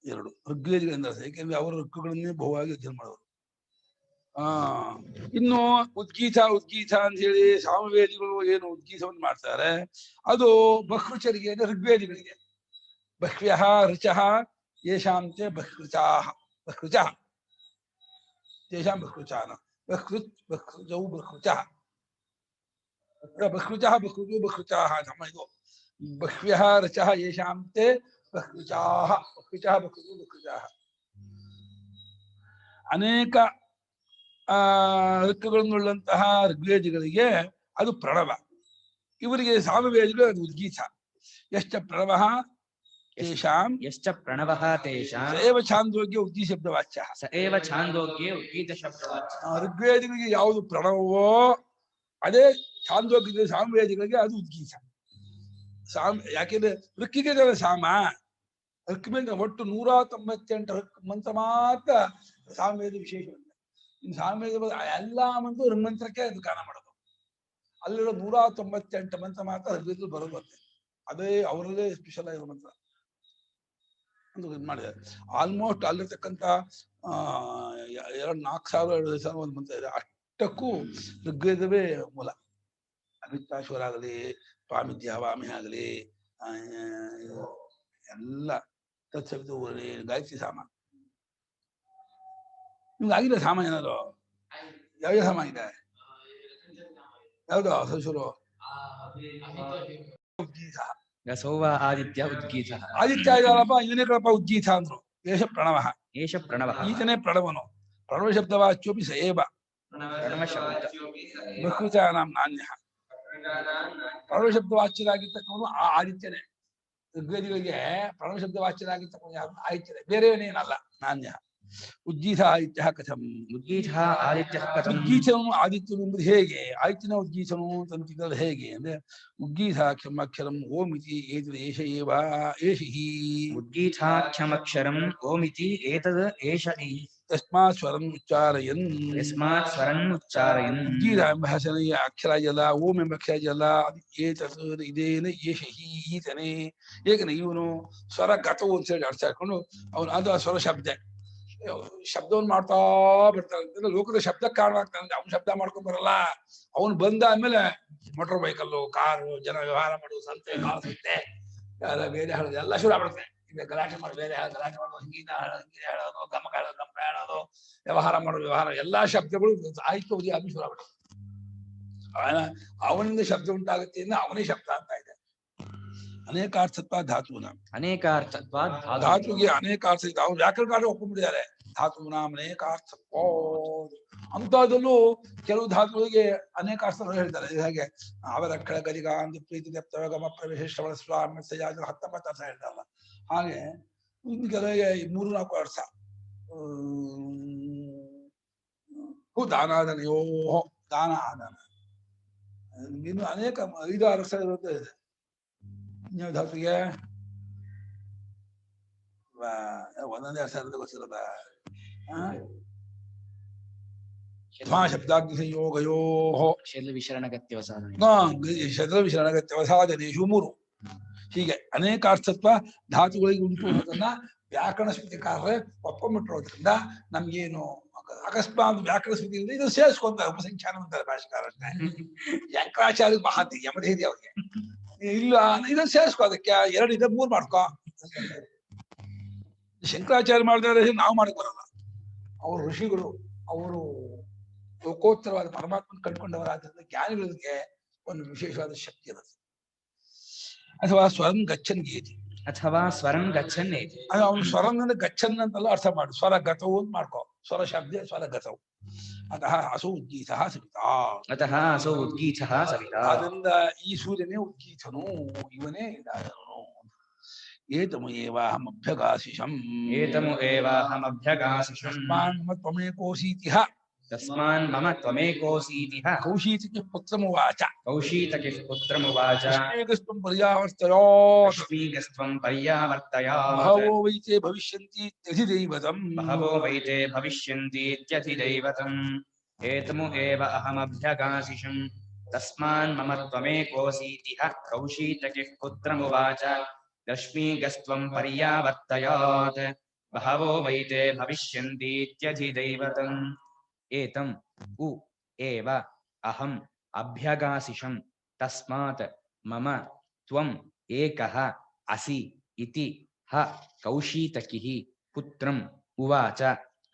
ಎರಡು ಋಗ್ವೇದಿಗಳಿಂದ. ಏಕೆಂದ್ರೆ ಅವರ ಋಕ್ಕುಗಳನ್ನೇ ಬಹುವಾಗಿ ಅಧ್ಯಯನ ಮಾಡೋರು. ಇನ್ನು ಉದ್ಗೀತ ಅಂತ ಹೇಳಿ ಸಾಮವೇದಿಗಳು ಏನು ಉದ್ಗೀತವನ್ನು ಮಾಡ್ತಾರೆ ಅದು ಬಹೃಚರಿಗೆ, ಋಗ್ವೇದಿಗಳಿಗೆ. ಬಹ್ವ್ಯಃ ಋಚಃ ಯೇಷಾಂತೆ ಬಹೃಚಾಃ. ಬಹೃಚಃ ಯೇಷಾಂ ಬಹೃಚಾನ ಬಹೃಜೌ ಬಹೃಚಃ. ಬಹೃಚಃ ಬಹೃಜೌ ಬಹೃಚಾಃ ಸಮ ಇದು. ಬಹ್ವ್ಯಃ ಋಚಃ ಯೇಷಾಂತೆ ಬಹೃಚಾಃ. ಬಹೃಚಃ ಬಹೃಜೌ ಬಹೃಚಾಃ. ಅನೇಕ ಋಕ್ಕುಗಳನ್ನುಳ್ಳಂತಹ ಋಗ್ವೇದಿಗಳಿಗೆ ಅದು ಪ್ರಣವ. ಇವರಿಗೆ ಸಾಮವೇದಿಗಳು ಅದು ಉದ್ಗೀತ. ಯಶ್ಚ ಪ್ರಣವಃ ತೇಷಾಂ ಯಶ್ಚ ಪ್ರಣವಃ ತೇಷಾಂ ಸ ಏವ ಛಾಂದೋಗ್ಯ ಉದ್ಗೀತ ಶಬ್ದವಾಚ್ಯ. ಸ ಏವ ಛಾಂದೋಗ್ಯ ಉದ್ಗೀತ ಶಬ್ದವಾಚ್ಯ. ಋಗ್ವೇದಿಗಳಿಗೆ ಯಾವುದು ಪ್ರಣವವೋ ಅದೇ ಛಾಂದೋಗ್ಯ ಸಾಮವೇದಿಗಳಿಗೆ ಅದು ಉದ್ಗೀತ. ಯಾಕೆಂದ್ರೆ ಋಕ್ಕಿಗೆ ಸಾಮ. ಋಕ್ ಮೇಲೆ ಒಟ್ಟು 198 ಮಂತ್ರ ಮಾತ್ರ ಸಾಮವೇದ ವಿಶೇಷ. ಇನ್ನು ಸಾಮವೇದ ಎಲ್ಲ ಮಂತ್ರ ಋಗ್ಮಂತ್ರಕ್ಕೆ ಅದು ಗಾನ ಮಾಡೋದು. ಅಲ್ಲಿರೋ 198 ಮಂತ್ರ ಮಾತ್ರ ಋಗ್ವೇದದಲ್ಲಿ ಬರೋದಂತೆ. ಅದೇ ಅವರಲ್ಲೇ ಸ್ಪೆಷಲ್ ಆಗಿರೋ ಮಂತ್ರ ಅಂತ ಇದು ಮಾಡಿದ್ದಾರೆ. ಆಲ್ಮೋಸ್ಟ್ ಅಲ್ಲಿರ್ತಕ್ಕಂಥ 4,000 ಒಂದು ಮಂತ್ರ ಇದೆ. ಅಷ್ಟಕ್ಕೂ ಋಗ್ವೇದವೇ ಮೂಲ. ಅಭಿತ್ತಾಶ್ವರ ಆಗಲಿ, ಪಾಮಿದ್ಯಾವಾಮಿ ಆಗಲಿ, ಎಲ್ಲ ತತ್ಸವಿತು ಗಾಯತ್ರಿ ಸಾಮ. ನಿಮ್ಗೆ ಆಗಿದೆ ಸಾಮ ಏನಾದ್ರು? ಯಾವ ಸಾಮ ಇದೆ? ಯಾವ್ದು ಶುರು? ಸೋವ ಆದಿತ್ಯ ಉದ್ಗೀತ. ಆದಿತ್ಯ ಇದಾರಪ್ಪ, ಇವನೇ ಕಳಪ್ಪ ಉದ್ಗೀತ ಅಂದ್ರು. ಯೇಷ ಪ್ರಣವ. ಏಷ ಪ್ರಣವಃ ಈತನೇ ಪ್ರಣವನು. ಪ್ರಣವ ಶಬ್ದವಾಚ್ಯೋಪಿ ಸ ಏವ ಪ್ರಣವ ಶಬ್ದ ಬೃಹೃತಾನಾಂ ನಾಣ್ಯ. ಪ್ರಣವ ಶಬ್ದವಾಚ್ಯರಾಗಿರ್ತಕ್ಕವನು ಆ ಆದಿತ್ಯನೇ. ಋಗ್ವೇದಿಗಳಿಗೆ ಪ್ರಣವ ಶಬ್ದವಾಚ್ಯರಾಗಿರ್ತಕ್ಕವನು ಯಾರು? ಆದಿತ್ಯನೇ, ಬೇರೆಯವನೇನಲ್ಲ. ನಾಣ್ಯ ಉಜ್ಜೀತ ಆದಿತ್ಯ ಕಥಂ. ಉದ್ಗೀತ ಆದಿತ್ಯ ಕಥಂ. ಉದ್ಗೀತನು ಆದಿತ್ಯನು ಎಂಬುದು ಹೇಗೆ? ಆದಿತ್ಯನ ಉದ್ಗೀತನು ತಂತಿದ್ದದ್ದು ಹೇಗೆ ಅಂದ್ರೆ ಉದ್ಗೀತಾಖ್ಯಮಕ್ಷರಂ ಓಮಿತಿ ಏತದ್ ಏಷ ಏವ ಏಷಿ ಉದ್ಗೀತಾಖ್ಯಮಕ್ಷರಂ ಓಮಿತಿ ಏತದ್ ಏಷ ಇ. ತಸ್ಮಾತ್ ಸ್ವರಂ ಉಚ್ಚಾರಯನ್. ಯಸ್ಮಾತ್ ಸ್ವರನ್ ಉಚ್ಚಾರಯನ್. ಉದ್ಗೀತ ಎಂಬ ಹೆಸರಿನ ಅಕ್ಷರ ಇದೆಯಲ್ಲ, ಓಂ ಎಂಬ ಅಕ್ಷರ ಇದೆಯಲ್ಲ, ಅದು ಏತತ್ ಇದೇನು ಏಷ ಹಿ ಈತನೇ. ಏಕನೆ ಇವನು ಸ್ವರ ಗತವು ಅಂತ ಹೇಳಿ ಅರ್ಥ ಹಾಕೊಂಡು ಅವನು ಅದು ಆ ಸ್ವರ ಶಬ್ದ ಶಬ್ದವನ್ನು ಮಾಡ್ತಾ ಬರ್ತಾನೆ. ಲೋಕದ ಶಬ್ದಕ್ಕೆ ಕಾರಣವಾಗ್ತಾನೆ. ಅವ್ನು ಶಬ್ದ ಮಾಡ್ಕೊಂಡ್ ಬರಲ್ಲ. ಅವನು ಬಂದ ಆದ್ಮೇಲೆ ಮೋಟರ್ ಬೈಕಲ್ಲು, ಕಾರು, ಜನ ವ್ಯವಹಾರ ಮಾಡೋದು, ಸಂತೆ, ಕಾಳು ಸಂತೆ, ಬೇರೆ ಹೇಳೋದು ಎಲ್ಲ ಶುರು ಆಗ್ಬಿಡುತ್ತೆ. ಈಗ ಗಲಾಟೆ ಮಾಡಿ ಬೇರೆ ಗಲಾಟೆ ಮಾಡೋದು, ಹಿಂಗೀನ ಹೇಳೋದು, ಗಮಕ ಹೇಳೋದು, ಗಮಕ ಹೇಳೋದು, ವ್ಯವಹಾರ ಮಾಡೋದು, ವ್ಯವಹಾರ ಎಲ್ಲಾ ಶಬ್ದಗಳು ಆಯ್ತು ಹೋಗಿ ಅದು ಶುರು ಆಗ್ಬಿಡುತ್ತೆ. ಅವನಿಂದ ಶಬ್ದ ಉಂಟಾಗುತ್ತೆ ಅಂದ್ರೆ ಅವನೇ ಶಬ್ದ ಅಂತ ಇದೆ. ಅನೇಕಾರ್ಥತ್ವ ಧಾತುವಿನ ಅನೇಕಾರ್ಥತ್ವ ಧಾತುಗೆ ಅನೇಕಾರ್ಥ ಇದೆ. ಅವ್ರು ವ್ಯಾಕರಣಕಾರ ಒಪ್ಪಿಬಿಟ್ಟಿದ್ದಾರೆ. ಧಾತುವಿನ ಅನೇಕಾರ್ಥತ್ವ ಅಂತದಲ್ಲೂ ಕೆಲವು ಧಾತುಗಳಿಗೆ ಅನೇಕಾರ್ಥ ಹೇಳ್ತಾರೆ. ಹಾಗೆ ಅವರ ಕೆಳಗಲಿಗ ಅಂದು ಪ್ರೀತಿ ಗಮ ಪ್ರವೇಶ ಶ್ರವಣ ಸ್ವಾಮಿ 19 ಅರ್ಥ ಹೇಳ್ತಾರಲ್ಲ. ಹಾಗೆ ಇನ್ನು ಕೆಲವರಿಗೆ 3-4 ಅರ್ಥ. ದಾನಾದನಯೋ ದಾನ ಆದಾನ ಇನ್ನು ಅನೇಕ 5-6 ಅರ್ಥ ಇರುತ್ತೆ. ಇನ್ಯಾವ ಧಾತುಗೆ ಒಂದೊಂದೇ ಅರ್ಥ ಇರುತ್ತೆ ಗೊತ್ತಿರದ. ಶಬ್ದಾಗ್ನಿ ಸಂಯೋಗಯೋ ಶರೀರ ವಿಶರಣಗತ್ಯವಸಾನ ಶರೀರ ವಿಶರಣಗತ್ಯವಸಾಧನೇಶು 3. ಹೀಗೆ ಅನೇಕಾರ್ಥತ್ವ ಧಾತುಗಳಿಗೆ ಉಂಟು ಅನ್ನೋದನ್ನ ವ್ಯಾಕರಣ ಸ್ಮೃತಿಕಾರರೇ ಒಪ್ಪಮಿಟ್ಟಿರೋದ್ರಿಂದ ನಮ್ಗೇನು ಅಕಸ್ಮಾತ್ ವ್ಯಾಕರಣ ಸ್ಮೃತಿ ಇದು ಸೇರಿಸ್ಕೊಂತಾರೆ. ಉಪಸಂಖ್ಯಾನ ಅಂತಾರೆ ಭಾಷೆಕಾರಷ್ಟೇ. ಶಂಕರಾಚಾರ್ಯ ಮಹಾತಿ ಯಮಧೇದಿ ಅವ್ರಿಗೆ ಇಲ್ಲ ಇದನ್ನ ಸೇರಿಸ್ಕೊ, ಅದಕ್ಕೆ 2 ಇದೆ 3 ಮಾಡ್ಕೊ. ಶಂಕರಾಚಾರ್ಯ ಮಾಡಿದ್ರೆ ನಾವು ಮಾಡಕ್ ಬರಲ್ಲ. ಅವರು ಋಷಿಗಳು, ಅವರು ಲೋಕೋತ್ತರವಾದ ಪರಮಾತ್ಮನ ಕಂಡುಕೊಂಡವರಾದ್ರಿಂದ ಜ್ಞಾನಿಗಳಿಗೆ ಒಂದು ವಿಶೇಷವಾದ ಶಕ್ತಿ ಇರುತ್ತೆ. ಅಥವಾ ಸ್ವರಂ ಗಚ್ಚನ್ ಗೀತಿ, ಅಥವಾ ಸ್ವರಂ ಗಚ್ಚನ್ ಏತಿ. ಅದು ಅವನು ಸ್ವರಂಗ ಗಚ್ಚನ್ ಅಂತೆಲ್ಲ ಅರ್ಥ ಮಾಡು. ಸ್ವರ ಗತವು ಅಂತ ಮಾಡ್ಕೊ. ಸ್ವರ ಶಬ್ದ ಸ್ವರ ಗತವು. ಅತಃ ಅಸೋ ಉದ್ಗೀತ ಸವಿತಾ. ಅತಃ ಅಸೋ ಉದ್ಗೀತ ಸವಿತಾ. ಅದರಿಂದ ಈ ಸೂರ್ಯನೇ ಉದ್ಗೀತನು, ಇವನೇ ಇದಾದನು. ಏತಮು ಏವಾಹಮಭ್ಯಗಾಸಿಷಂ. ಏತಮು ಏವಾಹಮಭ್ಯಗಾಸಿಷಂ. ತಸ್ಮಾನ್ ಮಮ ತ್ವಮೇಕೋಸೀತಿಹ. ತಸ್ಮಾನ್ ಮಮ ತ್ವಮೇಕೋಸೀತಿಹ. ಕೌಶೀತಕಿ ಪುತ್ರಮುವಾಚ. ಕೌಶೀತಕಿ ಪುತ್ರಮುವಾಚ. ಅಶ್ಮೇಗಸ್ತ್ವಂ ಪರ್ಯಾವರ್ತಯೋ. ಅಶ್ಮೀಗಸ್ತ್ವಂ ಪರ್ಯಾವರ್ತಯಾತ್. ಬಹವೋ ವೈತೆ ಭವಿಷ್ಯಂತಿ ಇತ್ಯಧಿದೈವತಂ. ಬಹವೋ ವೈತೆ ಭವಿಷ್ಯಂತಿ ಇತ್ಯಧಿದೈವತಂ. ಏತಮು ಏವ ಅಹಮಭ್ಯಗಾಸಿಷಂ. ತಸ್ಮಾನ್ ಮಮ ತ್ವಮೇಕೋಸೀತಿಹ. ಕೌಶೀತಕಿ ಪುತ್ರಮುವಾಚ. ರಶ್ಮೀಗಸ್ತ್ವಂ ಪರ್ಯಾವರ್ತಯಾತ್. ಬಹವೋ ವೈತೆ ಭವಿಷ್ಯಂತಿ ಇತ್ಯಧಿದೈವತಂ. ಏತಂ ಉ ಏವ ಅಹಂ ಅಭ್ಯಗಾಸಿಷಂ. ತಸ್ಮಾತ್ ಮಮ ತ್ವಂ ಏಕಃ ಅಸಿ ಇತಿ ಹ ಕೌಶೀತಕಿಃ ಪುತ್ರಂ ಉವಾಚ.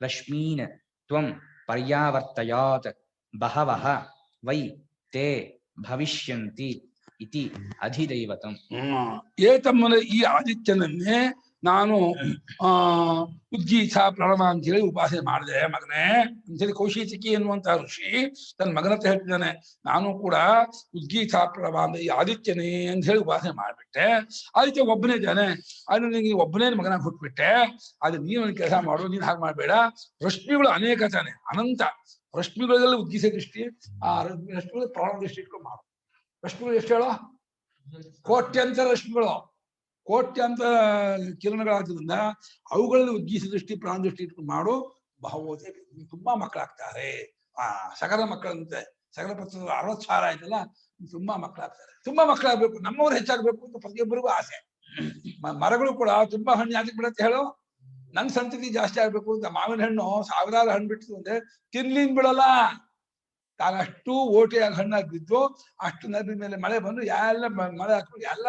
ರಶ್ಮೀನ್ ತ್ವಂ ಪರ್ಯಾವರ್ತಯಾತ್. ಬಹವಃ ವೈ ತೇ ಭವಿಷ್ಯಂತಿ ಇತಿ ಅಧಿದೈವತಂ. ಏತಮ್ಮನ ಈ ಆದಿತ್ಯನನ್ನೇ ನಾನು ಉದ್ಗೀತ ಪ್ರಣವ ಅಂತ ಹೇಳಿ ಉಪಾಸನೆ ಮಾಡಿದೆ ಮಗನೇ ಅಂತೇಳಿ ಕೌಶೀತಕಿ ಎನ್ನುವಂತಹ ಋಷಿ ತನ್ನ ಮಗನತ್ರ ಹೇಳ್ತಿದ್ದಾನೆ. ನಾನು ಕೂಡ ಉದ್ಗೀತ ಪ್ರಣವ ಅಂದ್ರೆ ಈ ಆದಿತ್ಯನೇ ಅಂತ ಹೇಳಿ ಉಪಾಸನೆ ಮಾಡ್ಬಿಟ್ಟೆ. ಆದಿತ್ಯ ಒಬ್ಬನೇ ಇದ್ದಾನೆ, ಆದ್ರೆ ನಿನಗೆ ಒಬ್ಬನೇ ಮಗನಾಗ ಹುಟ್ಬಿಟ್ಟೆ. ಆದ್ರೆ ನೀನು ಒಂದು ಕೆಲಸ ಮಾಡು, ನೀನು ಹಾಗೆ ಮಾಡ್ಬೇಡ. ರಶ್ಮಿಗಳು ಅನೇಕ ತಾನೆ, ಅನಂತ ರಶ್ಮಿಗಳಲ್ಲಿ ಉದ್ಗೀತ ದೃಷ್ಟಿ, ಆ ರಶ್ಮಿಗಳು ಪ್ರಾಣ ದೃಷ್ಟಿ ಇಟ್ಕೊಂಡು ಮಾಡು. ರಶ್ಮಿಗಳು ಎಷ್ಟು ಹೇಳೋ? ಕೋಟ್ಯಂತರ ರಶ್ಮಿಗಳು, ಕೋಟ್ಯಂತರ ಕಿರಣಗಳಾದ್ರಿಂದ ಅವುಗಳಲ್ಲಿ ಉದ್ಗೀತ ದೃಷ್ಟಿ ಪ್ರಾಣ ದೃಷ್ಟಿ ಇಟ್ಕೊಂಡು ಮಾಡು. ಬಹುಬೋಧೆ ತುಂಬಾ ಮಕ್ಕಳಾಗ್ತಾರೆ. ಸಕಲ ಮಕ್ಕಳಂತೆ ಸಕಲ ಪತ್ರ 60,000 ಆಯ್ತಲ್ಲ, ತುಂಬಾ ಮಕ್ಕಳಾಗ್ತಾರೆ. ತುಂಬಾ ಮಕ್ಕಳಾಗ್ಬೇಕು, ನಮ್ಮವ್ರು ಹೆಚ್ಚಾಗ್ಬೇಕು ಅಂತ ಪ್ರತಿಯೊಬ್ಬರಿಗೂ ಆಸೆ. ಮರಗಳು ಕೂಡ ತುಂಬಾ ಹಣ್ಣು ಯಾಕೆ ಬಿಡತ್ತೆ ಹೇಳು? ನನ್ ಸಂತತಿ ಜಾಸ್ತಿ ಆಗ್ಬೇಕು ಅಂತ. ಮಾವಿನ ಹಣ್ಣು 1000 ಹಣ್ಣು ಬಿಟ್ಟು ಅಂದ್ರೆ ತಿನ್ಲಿನ್ ಬಿಡಲ್ಲ. ತಾನಷ್ಟು ಓಟೆಯಾಗಿ ಹಣ್ಣಾಗಿ ಬಿದ್ದು ಅಷ್ಟು ನದಿ ಮೇಲೆ ಮಳೆ ಬಂದು ಎಲ್ಲ ಮಳೆ ಹಾಕೊಂಡು ಎಲ್ಲ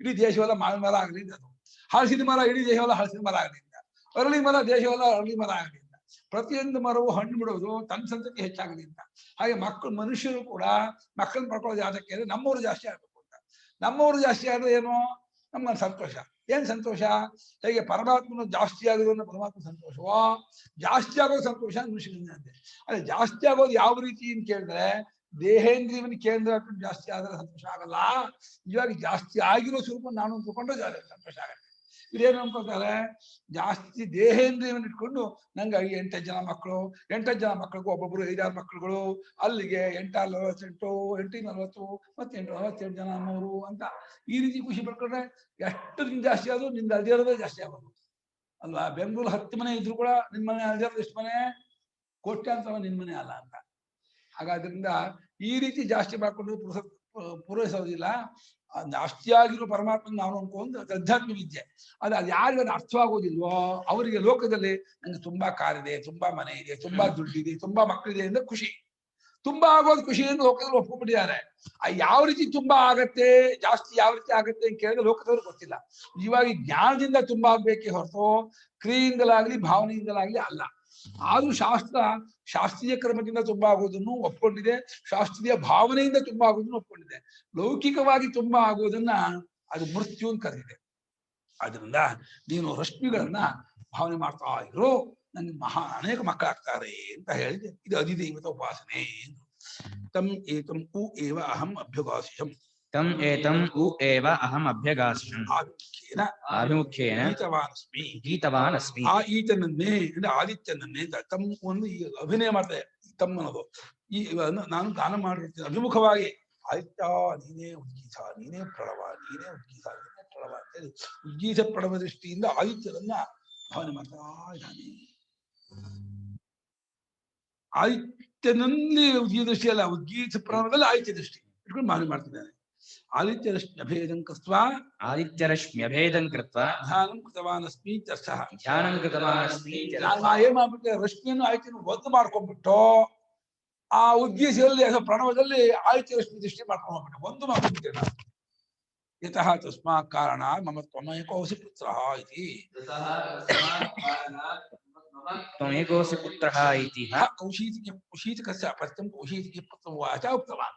ಇಡೀ ದೇಶವೆಲ್ಲ ಮಾವಿನ ಮರ ಆಗಲಿಲ್ಲ. ಅದು ಹಲಸಿನ ಮರ ಇಡೀ ದೇಶವೆಲ್ಲ ಹಲಸಿನ ಮರ ಆಗಲಿಲ್ಲ. ಅರಳಿ ಮರ ದೇಶವೆಲ್ಲ ಅರಳಿ ಮರ ಆಗಲಿಲ್ಲ. ಪ್ರತಿಯೊಂದು ಮರವು ಹಣ್ಣು ಬಿಡೋದು ತನ್ನ ಸಂತತಿ ಹೆಚ್ಚಾಗಲಿ ಅಂತ. ಹಾಗೆ ಮನುಷ್ಯರು ಕೂಡ ಮಕ್ಕಳನ್ನ ಪಡ್ಕೊಳ್ಳೋದು ಯಾತಕ್ಕೆ ಅಂದ್ರೆ ನಮ್ಮವರು ಜಾಸ್ತಿ ಆಗ್ಬೇಕು ಅಂತ. ನಮ್ಮವರು ಜಾಸ್ತಿ ಆದ್ರೆ ಏನು, ನಮ್ಮ ಸಂತೋಷ. ಏನ್ ಸಂತೋಷ? ಹೇಗೆ ಪರಮಾತ್ಮನು ಜಾಸ್ತಿ ಆಗೋದನ್ನ ಪರಮಾತ್ಮ ಸಂತೋಷವೋ, ಜಾಸ್ತಿ ಆಗೋದು ಸಂತೋಷ ಮನುಷ್ಯನಿಂದ ಅಂತೆ. ಅದೇ ಜಾಸ್ತಿ ಆಗೋದು ಯಾವ ರೀತಿ ಅಂತ ಕೇಳಿದ್ರೆ, ದೇಹೇಂದ್ರಿಯವನ್ನ ಕೇಂದ್ರ ಹಾಕೊಂಡು ಜಾಸ್ತಿ ಆದ್ರೆ ಸಂತೋಷ ಆಗಲ್ಲ. ಇವಾಗ ಜಾಸ್ತಿ ಆಗಿರೋ ಸ್ವರೂಪ ನಾನು ಅಂದ್ಕೊಂಡ್ರೆ ಸಂತೋಷ ಆಗತ್ತೆ. ಇದೇನು ಅನ್ಕೊತಾರೆ, ಜಾಸ್ತಿ ದೇಹೇಂದ್ರಿಯವನ್ನ ಇಟ್ಕೊಂಡು ನಂಗೆ 8 ಜನ ಮಕ್ಕಳು, 8 ಜನ ಮಕ್ಕಳಿಗೂ ಒಬ್ಬೊಬ್ರು 5-6 ಮಕ್ಕಳುಗಳು, ಅಲ್ಲಿಗೆ 8-48, 8-40, ಮತ್ತೆ 8-48 ಜನ 100 ಅಂತ ಈ ರೀತಿ ಖುಷಿ ಪಡ್ಕೊಂಡ್ರೆ ಎಷ್ಟು ನಿನ್ ಜಾಸ್ತಿ ಆದ್ರೂ ನಿಂದ ಅದಿರೋದೇ ಜಾಸ್ತಿ ಆಗೋದು ಅಲ್ವಾ. ಬೆಂಗಳೂರು 10 ಮನೆ ಇದ್ರು ಕೂಡ ನಿನ್ ಮನೆ ಅದಿರೋದು ಎಷ್ಟು ಮನೆ? ಕೋಟ್ಯಾಂತರ ನಿನ್ ಮನೆ ಅಲ್ಲ ಅಂತ. ಹಾಗಾದ್ರಿಂದ ಈ ರೀತಿ ಜಾಸ್ತಿ ಮಾಡ್ಕೊಂಡು ಪೂರೈಸೋದಿಲ್ಲ. ಜಾಸ್ತಿ ಆಗಿರೋ ಪರಮಾತ್ಮ ನಾವು ಅನ್ಕೊಂಡು ಅಧ್ಯಾತ್ಮ ವಿದ್ಯೆ. ಅದು ಯಾರಿಗೆ ಅದು ಅರ್ಥವಾಗೋದಿಲ್ವೋ ಅವರಿಗೆ ಲೋಕದಲ್ಲಿ ನಂಗೆ ತುಂಬಾ ಕಾರಿದೆ, ತುಂಬಾ ಮನೆ ಇದೆ, ತುಂಬಾ ದುಡ್ಡಿದೆ, ತುಂಬಾ ಮಕ್ಕಳಿದೆ ಅಂದ್ರೆ ಖುಷಿ. ತುಂಬಾ ಆಗೋದು ಖುಷಿ ಎಂದು ಲೋಕದಲ್ಲಿ ಒಪ್ಪಿಬಿಟ್ಟಿದ್ದಾರೆ. ಯಾವ ರೀತಿ ತುಂಬಾ ಆಗತ್ತೆ, ಜಾಸ್ತಿ ಯಾವ ರೀತಿ ಆಗತ್ತೆ ಅಂತ ಕೇಳಿದ್ರೆ ಲೋಕದವ್ರಿಗೆ ಗೊತ್ತಿಲ್ಲ. ಇವಾಗ ಜ್ಞಾನದಿಂದ ತುಂಬಾ ಆಗ್ಬೇಕೇ ಹೊರತು ಕ್ರಿಯೆಯಿಂದಲಾಗ್ಲಿ ಭಾವನೆಯಿಂದಲಾಗ್ಲಿ ಅಲ್ಲ. ಆದ್ರೂ ಶಾಸ್ತ್ರೀಯ ಕ್ರಮದಿಂದ ತುಂಬಾ ಆಗೋದನ್ನು ಒಪ್ಕೊಂಡಿದೆ, ಶಾಸ್ತ್ರೀಯ ಭಾವನೆಯಿಂದ ತುಂಬಾ ಆಗೋದನ್ನು ಒಪ್ಕೊಂಡಿದೆ. ಲೌಕಿಕವಾಗಿ ತುಂಬಾ ಆಗೋದನ್ನ ಅದು ಮೃತ್ಯು ಅಂತ ಕರೆದಿದೆ. ಆದ್ರಿಂದ ನೀನು ರಶ್ಮಿಗಳನ್ನ ಭಾವನೆ ಮಾಡ್ತಾ ಇರೋ, ನನ್ಗೆ ಅನೇಕ ಮಕ್ಕಳಾಗ್ತಾರೆ ಅಂತ ಹೇಳಿದೆ. ಇದು ಅಧಿದೈವತ ಉಪಾಸನೆ. ತಮ್ ಏತಂ ಉ ಏವ ಅಹಂ ಅಭ್ಯುಗಾಸಿಷಂ. ತಮ್ ಏತಂ ಉ ಏವ ಅಹಂ ಅಭ್ಯಗಾಸಿಷಂ. ಆಭಿಮುಖ್ಯೇನ ಗೀತವಾನಸ್ಮಿ. ಆ ಈತನನ್ನೇ ಅಂದ್ರೆ ಆದಿತ್ಯನನ್ನೇ ತಮ್ಮ ಒಂದು ಈ ಅಭಿನಯ ಮಾಡ್ತಾರೆ. ತಮ್ಮ ಅನ್ನೋದು ಈ ನಾನು ಗಾನ ಮಾಡಿರ್ತೀನಿ ಅಭಿಮುಖವಾಗಿ. ಆದಿತ್ಯ ನೀನೇ ಉದ್ಗೀತ, ನೀನೇ ಪ್ರಣವ, ನೀನೇ ಉದ್ಗೀತ, ನೀನೇ ಪ್ರಣವ ಅಂತೇಳಿ ಉದ್ಗೀತ ಪ್ರಣವ ದೃಷ್ಟಿಯಿಂದ ಆದಿತ್ಯನನ್ನ ಭಾವನೆ ಮಾಡ್ತಾ ಇದ್ದಾನೆ. ಆದಿತ್ಯನಲ್ಲಿ ಉದ್ಗೀತ ದೃಷ್ಟಿ ಅಲ್ಲ, ಉದ್ಗೀತ ಪ್ರಣವದಲ್ಲಿ ಆದಿತ್ಯ ದೃಷ್ಟಿ ಇಟ್ಕೊಂಡು ಭಾವನೆ ಮಾಡ್ತಿದ್ದಾನೆ. ಆದಿತ್ಯ ರಶ್ಮ್ಯಭೇದಂ ಕೃತ್ವಾ ಧ್ಯಾನಂ ಕೃತವಾನಸ್ಮಿ ಇತ್ಯರ್ಥಃ. ಧ್ಯಾನಂ ಕೃತವಾನಸ್ಮಿ. ನಾ ಏನ್ ಮಾಡ್ಬಿಟ್ಟೆ, ರಶ್ಮಿಯನ್ನು ಆದಿತ್ಯನ ಒಂದು ಮಾಡ್ಕೊಂಡ್ಬಿಟ್ಟು ಆ ಉದ್ಗೀತದಲ್ಲಿ ಅಥವಾ ಪ್ರಣವದಲ್ಲಿ ಆದಿತ್ಯ ರಶ್ಮಿ ದೃಷ್ಟಿ ಮಾಡ್ಕೊಂಡು ಹೋಗ್ಬಿಟ್ಟೆ, ಒಂದು ಮಾಡ್ಕೊಂಡ್ಬಿಟ್ಟೆ ನಾನು. ಯತಃ ತಸ್ಮಾತ್ ಕಾರಣ ಮಮ ತ್ವಮೇಕೋಸಿ ಪುತ್ರಃ ಇತಿ. ತ್ವಮೇಕೋಸಿ ಪುತ್ರಃ ಇತಿ. ಕೌಶೀತಕಸ್ಯ ಅಪತ್ಯಂ ಕೌಶೀತಕಿ ಪುತ್ರವಾಚ ಉಕ್ತವಾನ್.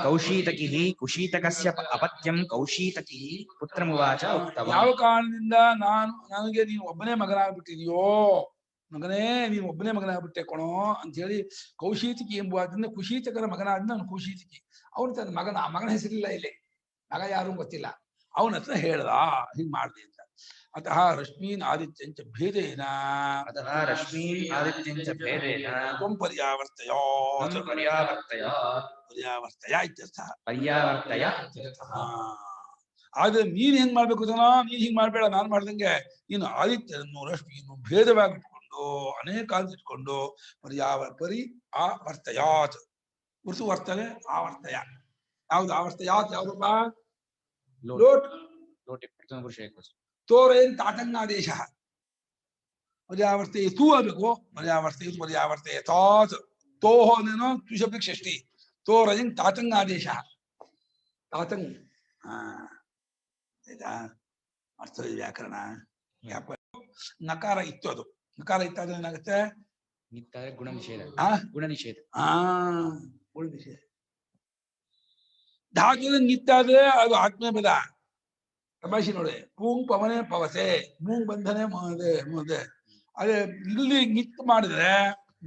ಕೌಶೀತಕಿಃ ಕುಶೀತಕಸ್ಯ ಅಪತ್ಯಂ ಕೌಶೀತಕಿಃ ಪುತ್ರಮುವಾಚ ಉಕ್ತವಾನ್. ಯಾವ ಕಾರಣದಿಂದ ನನಗೆ ನೀನು ಒಬ್ಬನೇ ಮಗನಾಗ್ಬಿಟ್ಟಿದೆಯೋ, ಮಗನೇ ನೀನು ಒಬ್ಬನೇ ಮಗನಾಗ್ಬಿಟ್ಟೆ ಕಣೋ ಅಂತ ಹೇಳಿ ಕೌಶೀತಕಿ ಎಂಬುದರಿಂದ ಕುಶೀತಕರ ಮಗನಾದ್ನ ಅವನು ಕುಶೀತಕಿ. ಅವನು ತನ್ನ ಮಗನ ಹೆಸರಿಲ್ಲ ಇಲ್ಲಿ, ಮಗ ಯಾರು ಗೊತ್ತಿಲ್ಲ, ಅವನ ಹತ್ರ ಹೇಳ್ದ ಹಿಂಗ್ ಮಾಡ್ದೆ ಅಂತ. ಅತಃ ರಶ್ಮೀನ್ ಆದಿತ್ಯಂಚ ಭೇದೇನ ತ್ವಂ ಪರ್ಯಾವರ್ತಯ ಇತ್ಯರ್ಥಃ. ಆದ್ರೆ ನೀನ್ ಹೆಂಗ್ ಮಾಡ್ಬೇಕು ಜನ, ನೀನ್ ಹಿಂಗ್ ಮಾಡ್ಬೇಡ ನಾನು ಮಾಡ್ದಂಗೆ. ನೀನು ಆದಿತ್ಯನನ್ನು ರಶ್ಮಿಯನ್ನು ಭೇದವಾಗಿ ಇಟ್ಕೊಂಡು ಅನೇಕ ಕಾಲ ಇಟ್ಕೊಂಡು ಆವರ್ತಯಾತ್ ವೃತು ವರ್ತನೆ ಆವರ್ತಯ. ಯಾವ್ದು ಆವರ್ತಯಾತ್? ಯಾವ್ದಪ್ಪ? ಲೋಟ್ ತೋರೇನ್ ತಾಟಂಗಾದೇಶ. ಪರ್ಯಾವರ್ತಯ ತೂ ಆಗ್ಬೇಕು, ಪರ್ಯಾವರ್ತಯ ತಾತ್. ತೋಹೋ ನೇನೋ ತುಶಬ್ದಕ್ಕೆ ಷಷ್ಠಿ, ತೋರಜಿಂಗ್ ತಾತಂಗಾದೇಶ. ತಾತಂಗ್ ಅರ್ಥ ವ್ಯಾಕರಣ. ನಕಾರ ಇತ್ತು, ಅದು ನಕಾರ ಇತ್ತಾದ್ರೆ ಏನಾಗುತ್ತೆ? ಗುಣನಿಷೇಧ. ಗುಣನಿಷೇಧ. ಗುಣನಿಷೇಧ. ಧಾತು ನಿತ್ತಾದ್ರೆ ಅದು ಆತ್ಮೀಯ ಪದ. ತಮಾಷೆ ನೋಡಿ, ಪೂಂಗ್ ಪವನೆ ಪವಸೆ, ಮೂಂಗ್ ಬಂಧನೆ ಮುದೆ. ಅದೇ ಇಲ್ಲಿ ನಿತ್ ಮಾಡಿದ್ರೆ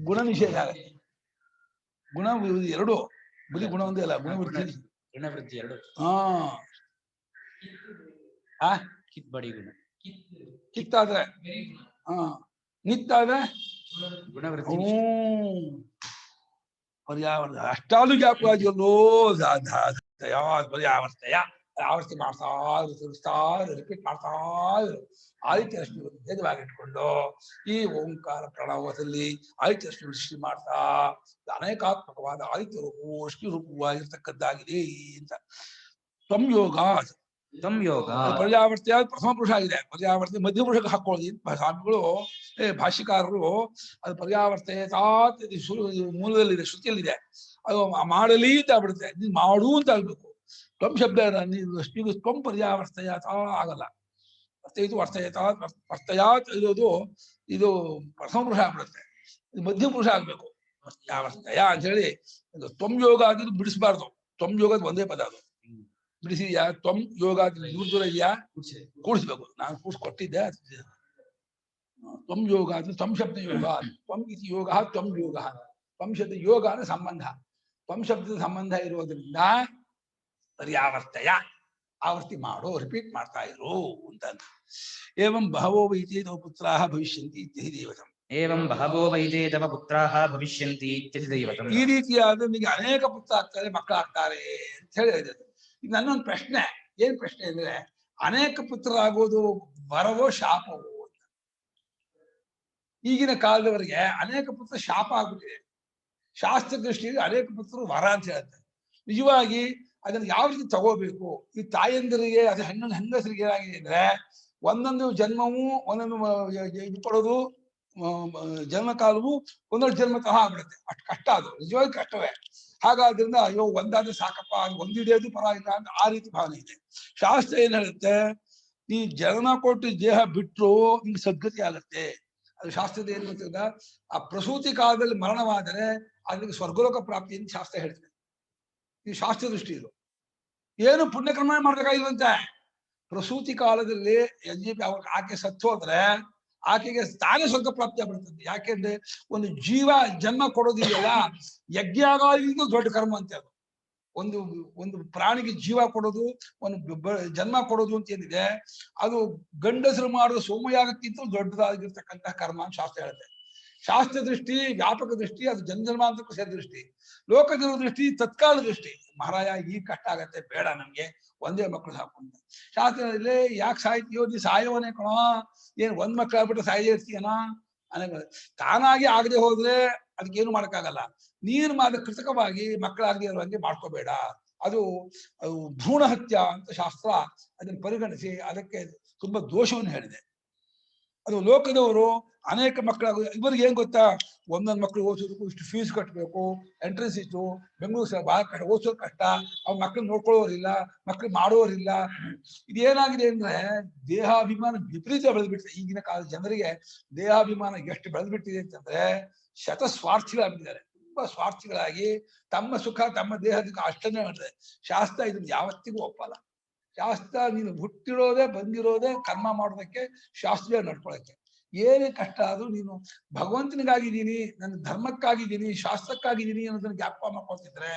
ಗುಣ ನಿಷೇಧ ಆಗತ್ತೆ. ಗುಣ ಎರಡು, ಬರೀ ಗುಣ ಒಂದೇ ಅಲ್ಲ, ಗುಣವೃದ್ಧಿ ಎರಡು. ಕಿತ್ಬಡಿ ಗುಣ. ಕಿತ್ತಾದ್ರೆ ನಿತ್ತಾದ್ರೆ ಗುಣವೃದ್ಧಿ. ಪರ್ಯಾವರ್ತಯ ಅಷ್ಟಾಲು ಜ್ಞಾಪಕಲ್ಲೋ ಪರ್ಯಾವರ್ತಯ. ಆವರ್ತಿ ಮಾಡ್ತಾ ರಿಪೀಟ್ ಮಾಡ್ತಾ ಆದಿತ್ಯ ರಶ್ಮಿ ಭೇದವಾಗಿಟ್ಕೊಂಡು ಈ ಓಂಕಾರ ಪ್ರಣವದಲ್ಲಿ ಆದಿತ್ಯ ರಶ್ಮಿ ಸೃಷ್ಟಿ ಮಾಡ್ತಾ ಅನೇಕಾತ್ಮಕವಾದ ಆದಿತ್ಯ ರೂಪವು ರಶ್ಮಿ ರೂಪವಾಗಿರ್ತಕ್ಕದ್ದಾಗಿದೆ ಅಂತ. ಸಂಯೋಗ ಪರ್ಯಾವರ್ತ್ಯ ಪ್ರಥಮ ಪುರುಷ ಆಗಿದೆ. ಪರ್ಯಾವರ್ತಿ ಮಧ್ಯ ಪುರುಷಕ್ಕೆ ಹಾಕೊಳ್ಳಿ ಸ್ವಾಮಿಗಳು ಭಾಷ್ಯಕಾರರು ಅದು ಪರ್ಯಾವರ್ತಯ ತಾತ್ ಮೂಲದಲ್ಲಿದೆ, ಶ್ರುತಿಯಲ್ಲಿದೆ. ಅದು ಮಾಡಲಿ ಅಂತ ಆಗ್ಬಿಡುತ್ತೆ, ನೀನ್ ಮಾಡು ಅಂತ ಆಗ್ಬೇಕು. ತ್ವಂ ಶಬ್ದ ರಶ್ಮಿಗೂ ತ್ವಂ ಪರ್ಯಾವರ್ತಯಾತ ಆಗಲ್ಲ. ಇದು ವರ್ತಯಾತ್ ಇರೋದು ಇದು ಪ್ರಥಮ ಪುರುಷ ಆಗ್ಬಿಡುತ್ತೆ, ಇದು ಮಧ್ಯ ಪುರುಷ ಆಗ್ಬೇಕು. ಪರ್ಯಾವರ್ತಯ ಅಂತ ಹೇಳಿ ತ್ವಂ ಯೋಗ ಆಗಿದ್ದು ಬಿಡಿಸಬಾರ್ದು. ತ್ವಂ ಯೋಗದ ಒಂದೇ ಪದ ಅದು. ಬಿಡಿಸಿದ್ಯಾ? ತ್ವಂ ಯೋಗ ದೂರ ದೂರ ಇದೆಯಾ? ಕೂಡಿಸ್ಬೇಕು. ನಾನು ಕೂಡಿಸ್ಕೊಟ್ಟಿದ್ದೆ. ತ್ವಂ ಯೋಗ ತ್ವಂ ಶಬ್ದ ಯೋಗ, ತ್ವಂ ಇತಿ ಯೋಗ, ತ್ವಂ ಯೋಗ. ತ್ವಂ ಶಬ್ದ ಯೋಗ ಅಂದ್ರೆ ಸಂಬಂಧ. ತ್ವಂ ಶಬ್ದದ ಸಂಬಂಧ ಇರೋದ್ರಿಂದ ಪರ್ಯಾವರ್ತಯ, ಆವರ್ತಿ ಮಾಡು, ರಿಪೀಟ್ ಮಾಡ್ತಾ ಇರು ಅಂತ. ಏವಂ ಬಹವೋ ವೈತೆ ತವ ಪುತ್ರಾಹ ಭವಿಷ್ಯಂತಿ ಇತ್ಯಹಿ ದೈವತಂ. ಏವಂ ಬಹವೋ ವೈತೆ ತವ ಪುತ್ರಾಹ ಭವಿಷ್ಯಂತಿ ಇತ್ಯಹಿ ದೈವತಂ. ಈ ರೀತಿಯಾದ ನಿಮಗೆ ಅನೇಕ ಪುತ್ರ ಆಗ್ತಾರೆ, ಮಕ್ಕಳಾಗ್ತಾರೆ ಅಂತ ಹೇಳಿದೆ. ಇದು ನನ್ನೊಂದು ಪ್ರಶ್ನೆ. ಏನ್ ಪ್ರಶ್ನೆ ಅಂದ್ರೆ, ಅನೇಕ ಪುತ್ರರಾಗೋದು ವರವೋ ಶಾಪವೋ ಅಂತ. ಈಗಿನ ಕಾಲದವರೆಗೆ ಅನೇಕ ಪುತ್ರ ಶಾಪ ಆಗ್ಬಿಟ್ಟಿದೆ. ಶಾಸ್ತ್ರ ದೃಷ್ಟಿಯಲ್ಲಿ ಅನೇಕ ಪುತ್ರರು ವರ ಅಂತ ಹೇಳುತ್ತೆ. ನಿಜವಾಗಿ ಅದನ್ನು ಯಾವ ರೀತಿ ತಗೋಬೇಕು? ಈ ತಾಯಂದಿರಿಗೆ ಅದು ಹೆಂಗಸರಿಗೆ ಏನಾಗಿದೆ ಅಂದ್ರೆ, ಒಂದೊಂದು ಜನ್ಮವೂ ಒಂದೊಂದು ಇದು ಪಡೋದು, ಜನ್ಮ ಕಾಲವು ಒಂದೊಂದು ಜನ್ಮ ತರ ಆಗ್ಬಿಡುತ್ತೆ. ಅಷ್ಟು ಕಷ್ಟ, ಅದು ನಿಜವಾಗಿ ಕಷ್ಟವೇ. ಹಾಗಾದ್ರಿಂದ ಅಯ್ಯೋ ಒಂದಾದ್ರೆ ಸಾಕಪ್ಪ, ಒಂದು ಹಿಡಿಯೋದು ಪರವಾಗಿಲ್ಲ ಅಂತ ಆ ರೀತಿ ಭಾವನೆ ಇದೆ. ಶಾಸ್ತ್ರ ಏನ್ ಹೇಳುತ್ತೆ, ನೀ ಜನ್ಮ ಕೊಟ್ಟು ದೇಹ ಬಿಟ್ಟರು ನಿಮ್ಗೆ ಸದ್ಗತಿ ಆಗುತ್ತೆ. ಅದು ಶಾಸ್ತ್ರದ ಏನ್ ಗೊತ್ತಿಲ್ಲ, ಆ ಪ್ರಸೂತಿ ಕಾಲದಲ್ಲಿ ಮರಣವಾದರೆ ಅದಕ್ಕೆ ಸ್ವರ್ಗಲೋಕ ಪ್ರಾಪ್ತಿ ಅಂತ ಶಾಸ್ತ್ರ ಹೇಳ್ತದೆ. ಈ ಶಾಸ್ತ್ರ ದೃಷ್ಟಿ ಇದು. ಏನು ಪುಣ್ಯಕ್ರಮ ಮಾಡ್ಬೇಕಾಗಿಲ್ವಂತೆ. ಪ್ರಸೂತಿ ಕಾಲದಲ್ಲಿ ಆಕೆ ಸತ್ತು ಹೋದ್ರೆ ಆಕೆಗೆ ತಾನೇ ಸ್ವರ್ಗ ಪ್ರಾಪ್ತಿ ಆಗ್ಬಿಡ್ತದೆ. ಯಾಕೆಂದ್ರೆ ಒಂದು ಜೀವ ಜನ್ಮ ಕೊಡೋದಿದೆಯಲ್ಲ, ಯಜ್ಞಾಗಾದಿಗೂ ದೊಡ್ಡ ಕರ್ಮ ಅಂತ. ಅದು ಒಂದು ಒಂದು ಪ್ರಾಣಿಗೆ ಜೀವ ಕೊಡೋದು, ಒಂದು ಜನ್ಮ ಕೊಡೋದು ಅಂತ ಏನಿದೆ, ಅದು ಗಂಡಸರು ಮಾಡುವ ಸೋಮಯಾಗಕ್ಕಿಂತ ದೊಡ್ಡದಾಗಿರ್ತಕ್ಕಂತಹ ಕರ್ಮ ಅಂತ ಶಾಸ್ತ್ರ ಹೇಳುತ್ತೆ. ಶಾಸ್ತ್ರ ದೃಷ್ಟಿ ವ್ಯಾಪಕ ದೃಷ್ಟಿ, ಅದು ಜನ್ಮಾಂತಕ್ಕೂ ಸೇರಿ ದೃಷ್ಟಿ. ಲೋಕದ ದೃಷ್ಟಿ ತತ್ಕಾಲ ದೃಷ್ಟಿ. ಮಹಾರಾಯ ಈಗ ಕಷ್ಟ ಆಗತ್ತೆ, ಬೇಡ ನಮ್ಗೆ ಒಂದೇ ಮಕ್ಕಳು ಸಾಕು ಅಂತ. ಶಾಸ್ತ್ರದಲ್ಲಿ ಯಾಕೆ ಸಾಯ್ತೀಯೋ, ನೀ ಸಾಯವನೇ ಕಣೋ, ಏನ್ ಒಂದ್ ಮಕ್ಳು ಆಗ್ಬಿಟ್ರೆ ಸಾಯದೇ ಇರ್ತೀಯನ ಅನ್ನೋ. ತಾನಾಗಿ ಆಗದೆ ಹೋದ್ರೆ ಅದಕ್ಕೇನು ಮಾಡಕ್ಕಾಗಲ್ಲ. ನೀನು ಕೃತಕವಾಗಿ ಮಕ್ಕಳಾಗದೆ ಇರುವಂಗೆ ಮಾಡ್ಕೋಬೇಡ. ಅದು ಭ್ರೂಣ ಹತ್ಯ ಅಂತ ಶಾಸ್ತ್ರ ಅದನ್ನು ಪರಿಗಣಿಸಿ ಅದಕ್ಕೆ ತುಂಬಾ ದೋಷವನ್ನು ಹೇಳಿದೆ. ಅದು ಲೋಕದವರು ಅನೇಕ ಮಕ್ಕಳಾಗ ಇವರಿಗೆ ಏನ್ ಗೊತ್ತಾ, ಒಂದೊಂದು ಮಕ್ಕಳು ಓದಿಸೋದಕ್ಕೂ ಇಷ್ಟು ಫೀಸ್ ಕಟ್ಟಬೇಕು, ಎಂಟ್ರೆನ್ಸ್ ಇಷ್ಟು, ಬೆಂಗಳೂರು ಬಹಳ ಕಷ್ಟ, ಓದಿಸೋದು ಕಷ್ಟ, ಅವ್ರ ಮಕ್ಕಳು ನೋಡ್ಕೊಳ್ಳೋರಿಲ್ಲ, ಮಕ್ಕಳು ಮಾಡೋರಿಲ್ಲ. ಇದೇನಾಗಿದೆ ಅಂದ್ರೆ ದೇಹಾಭಿಮಾನ ವಿಪರೀತ ಬೆಳೆದ್ಬಿಟ್ಟಿದೆ. ಈಗಿನ ಕಾಲದ ಜನರಿಗೆ ದೇಹಾಭಿಮಾನ ಎಷ್ಟು ಬೆಳೆದ್ಬಿಟ್ಟಿದೆ ಅಂತಂದ್ರೆ ಶತಸ್ವಾರ್ಥಿಗಳಾಗಿದ್ದಾರೆ. ತುಂಬಾ ಸ್ವಾರ್ಥಿಗಳಾಗಿ ತಮ್ಮ ಸುಖ ತಮ್ಮ ದೇಹದ ಅಷ್ಟನ್ನೇ ಮಾಡ್ತಾರೆ. ಶಾಸ್ತ್ರ ಇದನ್ನು ಯಾವತ್ತಿಗೂ ಒಪ್ಪಲ್ಲ. ಶಾಸ್ತ್ರ ನೀನು ಹುಟ್ಟಿರೋದೇ ಬಂದಿರೋದೇ ಕರ್ಮ ಮಾಡೋದಕ್ಕೆ, ಶಾಸ್ತ್ರೀಯ ನಡ್ಕೊಳಕ್ಕೆ. ಏನೇ ಕಷ್ಟ ಆದ್ರೂ ನೀನು ಭಗವಂತನಿಗಾಗಿದ್ದೀನಿ, ನನ್ನ ಧರ್ಮಕ್ಕಾಗಿದ್ದೀನಿ, ಶಾಸ್ತ್ರಕ್ಕಾಗಿದ್ದೀನಿ ಅನ್ನೋದನ್ನ ಜ್ಞಾಪಕ ಮಾಡ್ಕೊತಿದ್ರೆ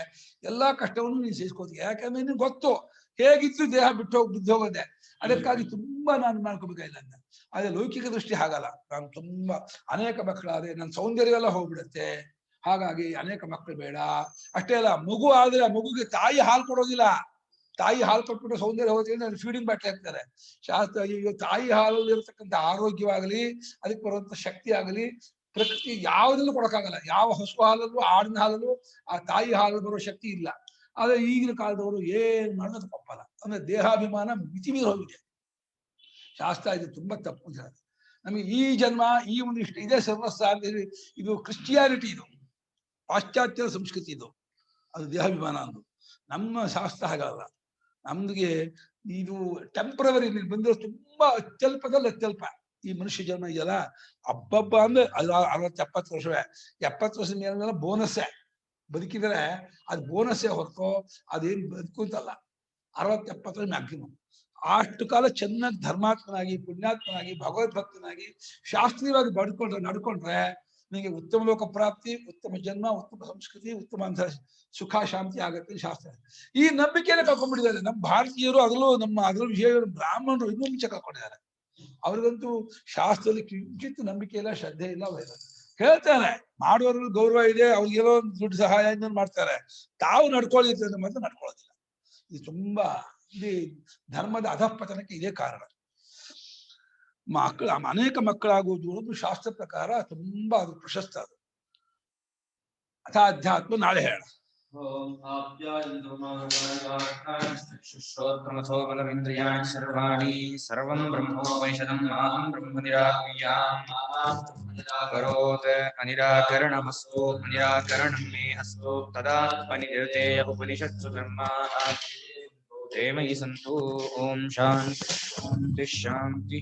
ಎಲ್ಲಾ ಕಷ್ಟವನ್ನು ನೀನು ಸಹಿಸ್ಕೋತೀಯ. ಯಾಕಂದ್ರೆ ನಿನ್ಗೆ ಗೊತ್ತು ಹೇಗಿತ್ತು ದೇಹ ಬಿದ್ದೋಗೋದೆ. ಅದಕ್ಕಾಗಿ ತುಂಬಾ ನಾನು ಮಾಡ್ಕೋಬೇಕಾಗಿಲ್ಲ ಅಂತ. ಆದ್ರೆ ಲೌಕಿಕ ದೃಷ್ಟಿ ಹಾಗಲ್ಲ. ನಾನು ತುಂಬಾ ಅನೇಕ ಮಕ್ಕಳಾದ್ರೆ ನನ್ನ ಸೌಂದರ್ಯ ಎಲ್ಲ ಹೋಗ್ಬಿಡುತ್ತೆ. ಹಾಗಾಗಿ ಅನೇಕ ಮಕ್ಕಳು ಬೇಡ. ಅಷ್ಟೇ ಅಲ್ಲ, ಮಗು ಆದ್ರೆ ಆ ಮಗುಗೆ ತಾಯಿ ಹಾಲು ಕೊಡೋದಿಲ್ಲ. ತಾಯಿ ಹಾಲು ಕೊಟ್ಬಿಟ್ಟು ಸೌಂದರ್ಯ ಹೋದ್ರೆ ಫೀಡಿಂಗ್ ಬಾಟ್ಲಿ ಹಾಕ್ತಾರೆ. ಶಾಸ್ತ್ರ ಈಗ ತಾಯಿ ಹಾಲು ಇರತಕ್ಕಂಥ ಆರೋಗ್ಯವಾಗಲಿ, ಅದಕ್ಕೆ ಬರುವಂತ ಶಕ್ತಿ ಆಗಲಿ ಪ್ರಕೃತಿ ಯಾವುದಲ್ಲೂ ಕೊಡಕ್ಕಾಗಲ್ಲ. ಯಾವ ಹಸು ಹಾಲಲ್ಲೂ ಆಡಿನ ಹಾಲಲ್ಲೂ ಆ ತಾಯಿ ಹಾಲು ಬರೋ ಶಕ್ತಿ ಇಲ್ಲ. ಆದ್ರೆ ಈಗಿನ ಕಾಲದವರು ಏನ್ ಮಾಡೋದು ತಪ್ಪಲ್ಲ. ಅಂದ್ರೆ ದೇಹಾಭಿಮಾನ ಮಿತಿ ಮೀರಿ ಹೋಗಿದೆ. ಶಾಸ್ತ್ರ ಇದು ತುಂಬಾ ತಪ್ಪು ಅಂತ ಹೇಳುತ್ತೆ. ನಮಗೆ ಈ ಜನ್ಮ ಈ ಒಂದು ಇಷ್ಟ ಇದೇ ಸರ್ವಸ್ವ ಅಂತ ಹೇಳಿ, ಇದು ಕ್ರಿಶ್ಚಿಯಾನಿಟಿ, ಇದು ಪಾಶ್ಚಾತ್ಯ ಸಂಸ್ಕೃತಿ, ಇದು ಅದು ದೇಹಾಭಿಮಾನ ಅಂದು. ನಮ್ಮ ಶಾಸ್ತ್ರ ಹಾಗಲ್ಲ. ನಮ್ಗೆ ಇದು ಟೆಂಪ್ರವರಿ ಬಂದಿರೋ ತುಂಬಾ ಅತ್ಯಲ್ಪದಲ್ಲಿ ಅತ್ಯಲ್ಪ. ಈ ಮನುಷ್ಯ ಜನ್ಮ ಇದೆಯಲ್ಲ, ಹಬ್ಬಬ್ಬ ಅಂದ್ರೆ ಅದು 60-70 ವರ್ಷವೇ. 70 ವರ್ಷದ ಮೇಲೆ ಬೋನಸ್ಸೇ. ಬದುಕಿದ್ರೆ ಅದು ಬೋನಸ್ಸೇ ಹೊರತು ಅದೇನು ಬದುಕು ಅಂತಲ್ಲ. 60-70 ಮ್ಯಾಕ್ಸಿಮಮ್. ಅಷ್ಟು ಕಾಲ ಚೆನ್ನಾಗಿ ಧರ್ಮಾತ್ಮನಾಗಿ, ಪುಣ್ಯಾತ್ಮನಾಗಿ, ಭಗವದ್ಭಕ್ತನಾಗಿ, ಶಾಸ್ತ್ರೀಯವಾಗಿ ನಡ್ಕೊಂಡ್ರೆ ನಿಮಗೆ ಉತ್ತಮ ಲೋಕ ಪ್ರಾಪ್ತಿ, ಉತ್ತಮ ಜನ್ಮ, ಉತ್ತಮ ಸಂಸ್ಕೃತಿ, ಉತ್ತಮ ಅಂತ ಸುಖ ಶಾಂತಿ ಆಗತ್ತೆ. ಶಾಸ್ತ್ರ ಈ ನಂಬಿಕೆಯನ್ನು ಕಳ್ಕೊಂಡ್ಬಿಟ್ಟಿದ್ದಾರೆ ನಮ್ಮ ಭಾರತೀಯರು. ಅದರಲ್ಲೂ ವಿಷಯಗಳು ಬ್ರಾಹ್ಮಣರು ಇನ್ನೂ ಮುಂಚೆ ಕಳ್ಕೊಂಡಿದ್ದಾರೆ. ಅವ್ರಿಗಂತೂ ಶಾಸ್ತ್ರದಲ್ಲಿ ಕಿಂಚಿತ್ತು ನಂಬಿಕೆ ಇಲ್ಲ, ಶ್ರದ್ಧೆ ಇಲ್ಲ. ಹೇಳ್ತಾರೆ ಮಾಡೋರು ಗೌರವ ಇದೆ, ಅವ್ರಿಗೆಲ್ಲೋ ದುಡ್ಡು ಸಹಾಯ ಮಾಡ್ತಾರೆ. ತಾವು ನಡ್ಕೊಳ್ಳಿರ್ತದೆ ಮತ್ತೆ ನಡ್ಕೊಳ್ಳೋದಿಲ್ಲ. ಇದು ತುಂಬಾ ಧರ್ಮದ ಅಧಃಪತನಕ್ಕೆ ಇದೇ ಕಾರಣ. ಅನೇಕ ಮಕ್ಕಳಾಗುವುದು ಒಂದು ಶಾಸ್ತ್ರ ಪ್ರಕಾರ ತುಂಬಾ ಅದು ಪ್ರಶಸ್ತ. ಅದು ಅಧ್ಯಾತ್ಮ ನಾಳೆ ಹೇಳ. ಸರ್ವಾಣಿ ಸರ್ವಂ ಬ್ರಹ್ಮೋಪನಿಷದಂ ಮಾಹಂ ಬ್ರಹ್ಮ ನಿರಾಕರೋತ್ ಅನಿರಾಕರಣಮಸ್ತು ಅನಿರಾಕರಣಂ ಮೇ ಅಸ್ತು ತದಾತ್ಮನಿರ್ಧೇಯ ಉಪನಿಷತ್ಸು ಧರ್ಮಾಃ ते मयि सन्तु। ओम शांति शांति।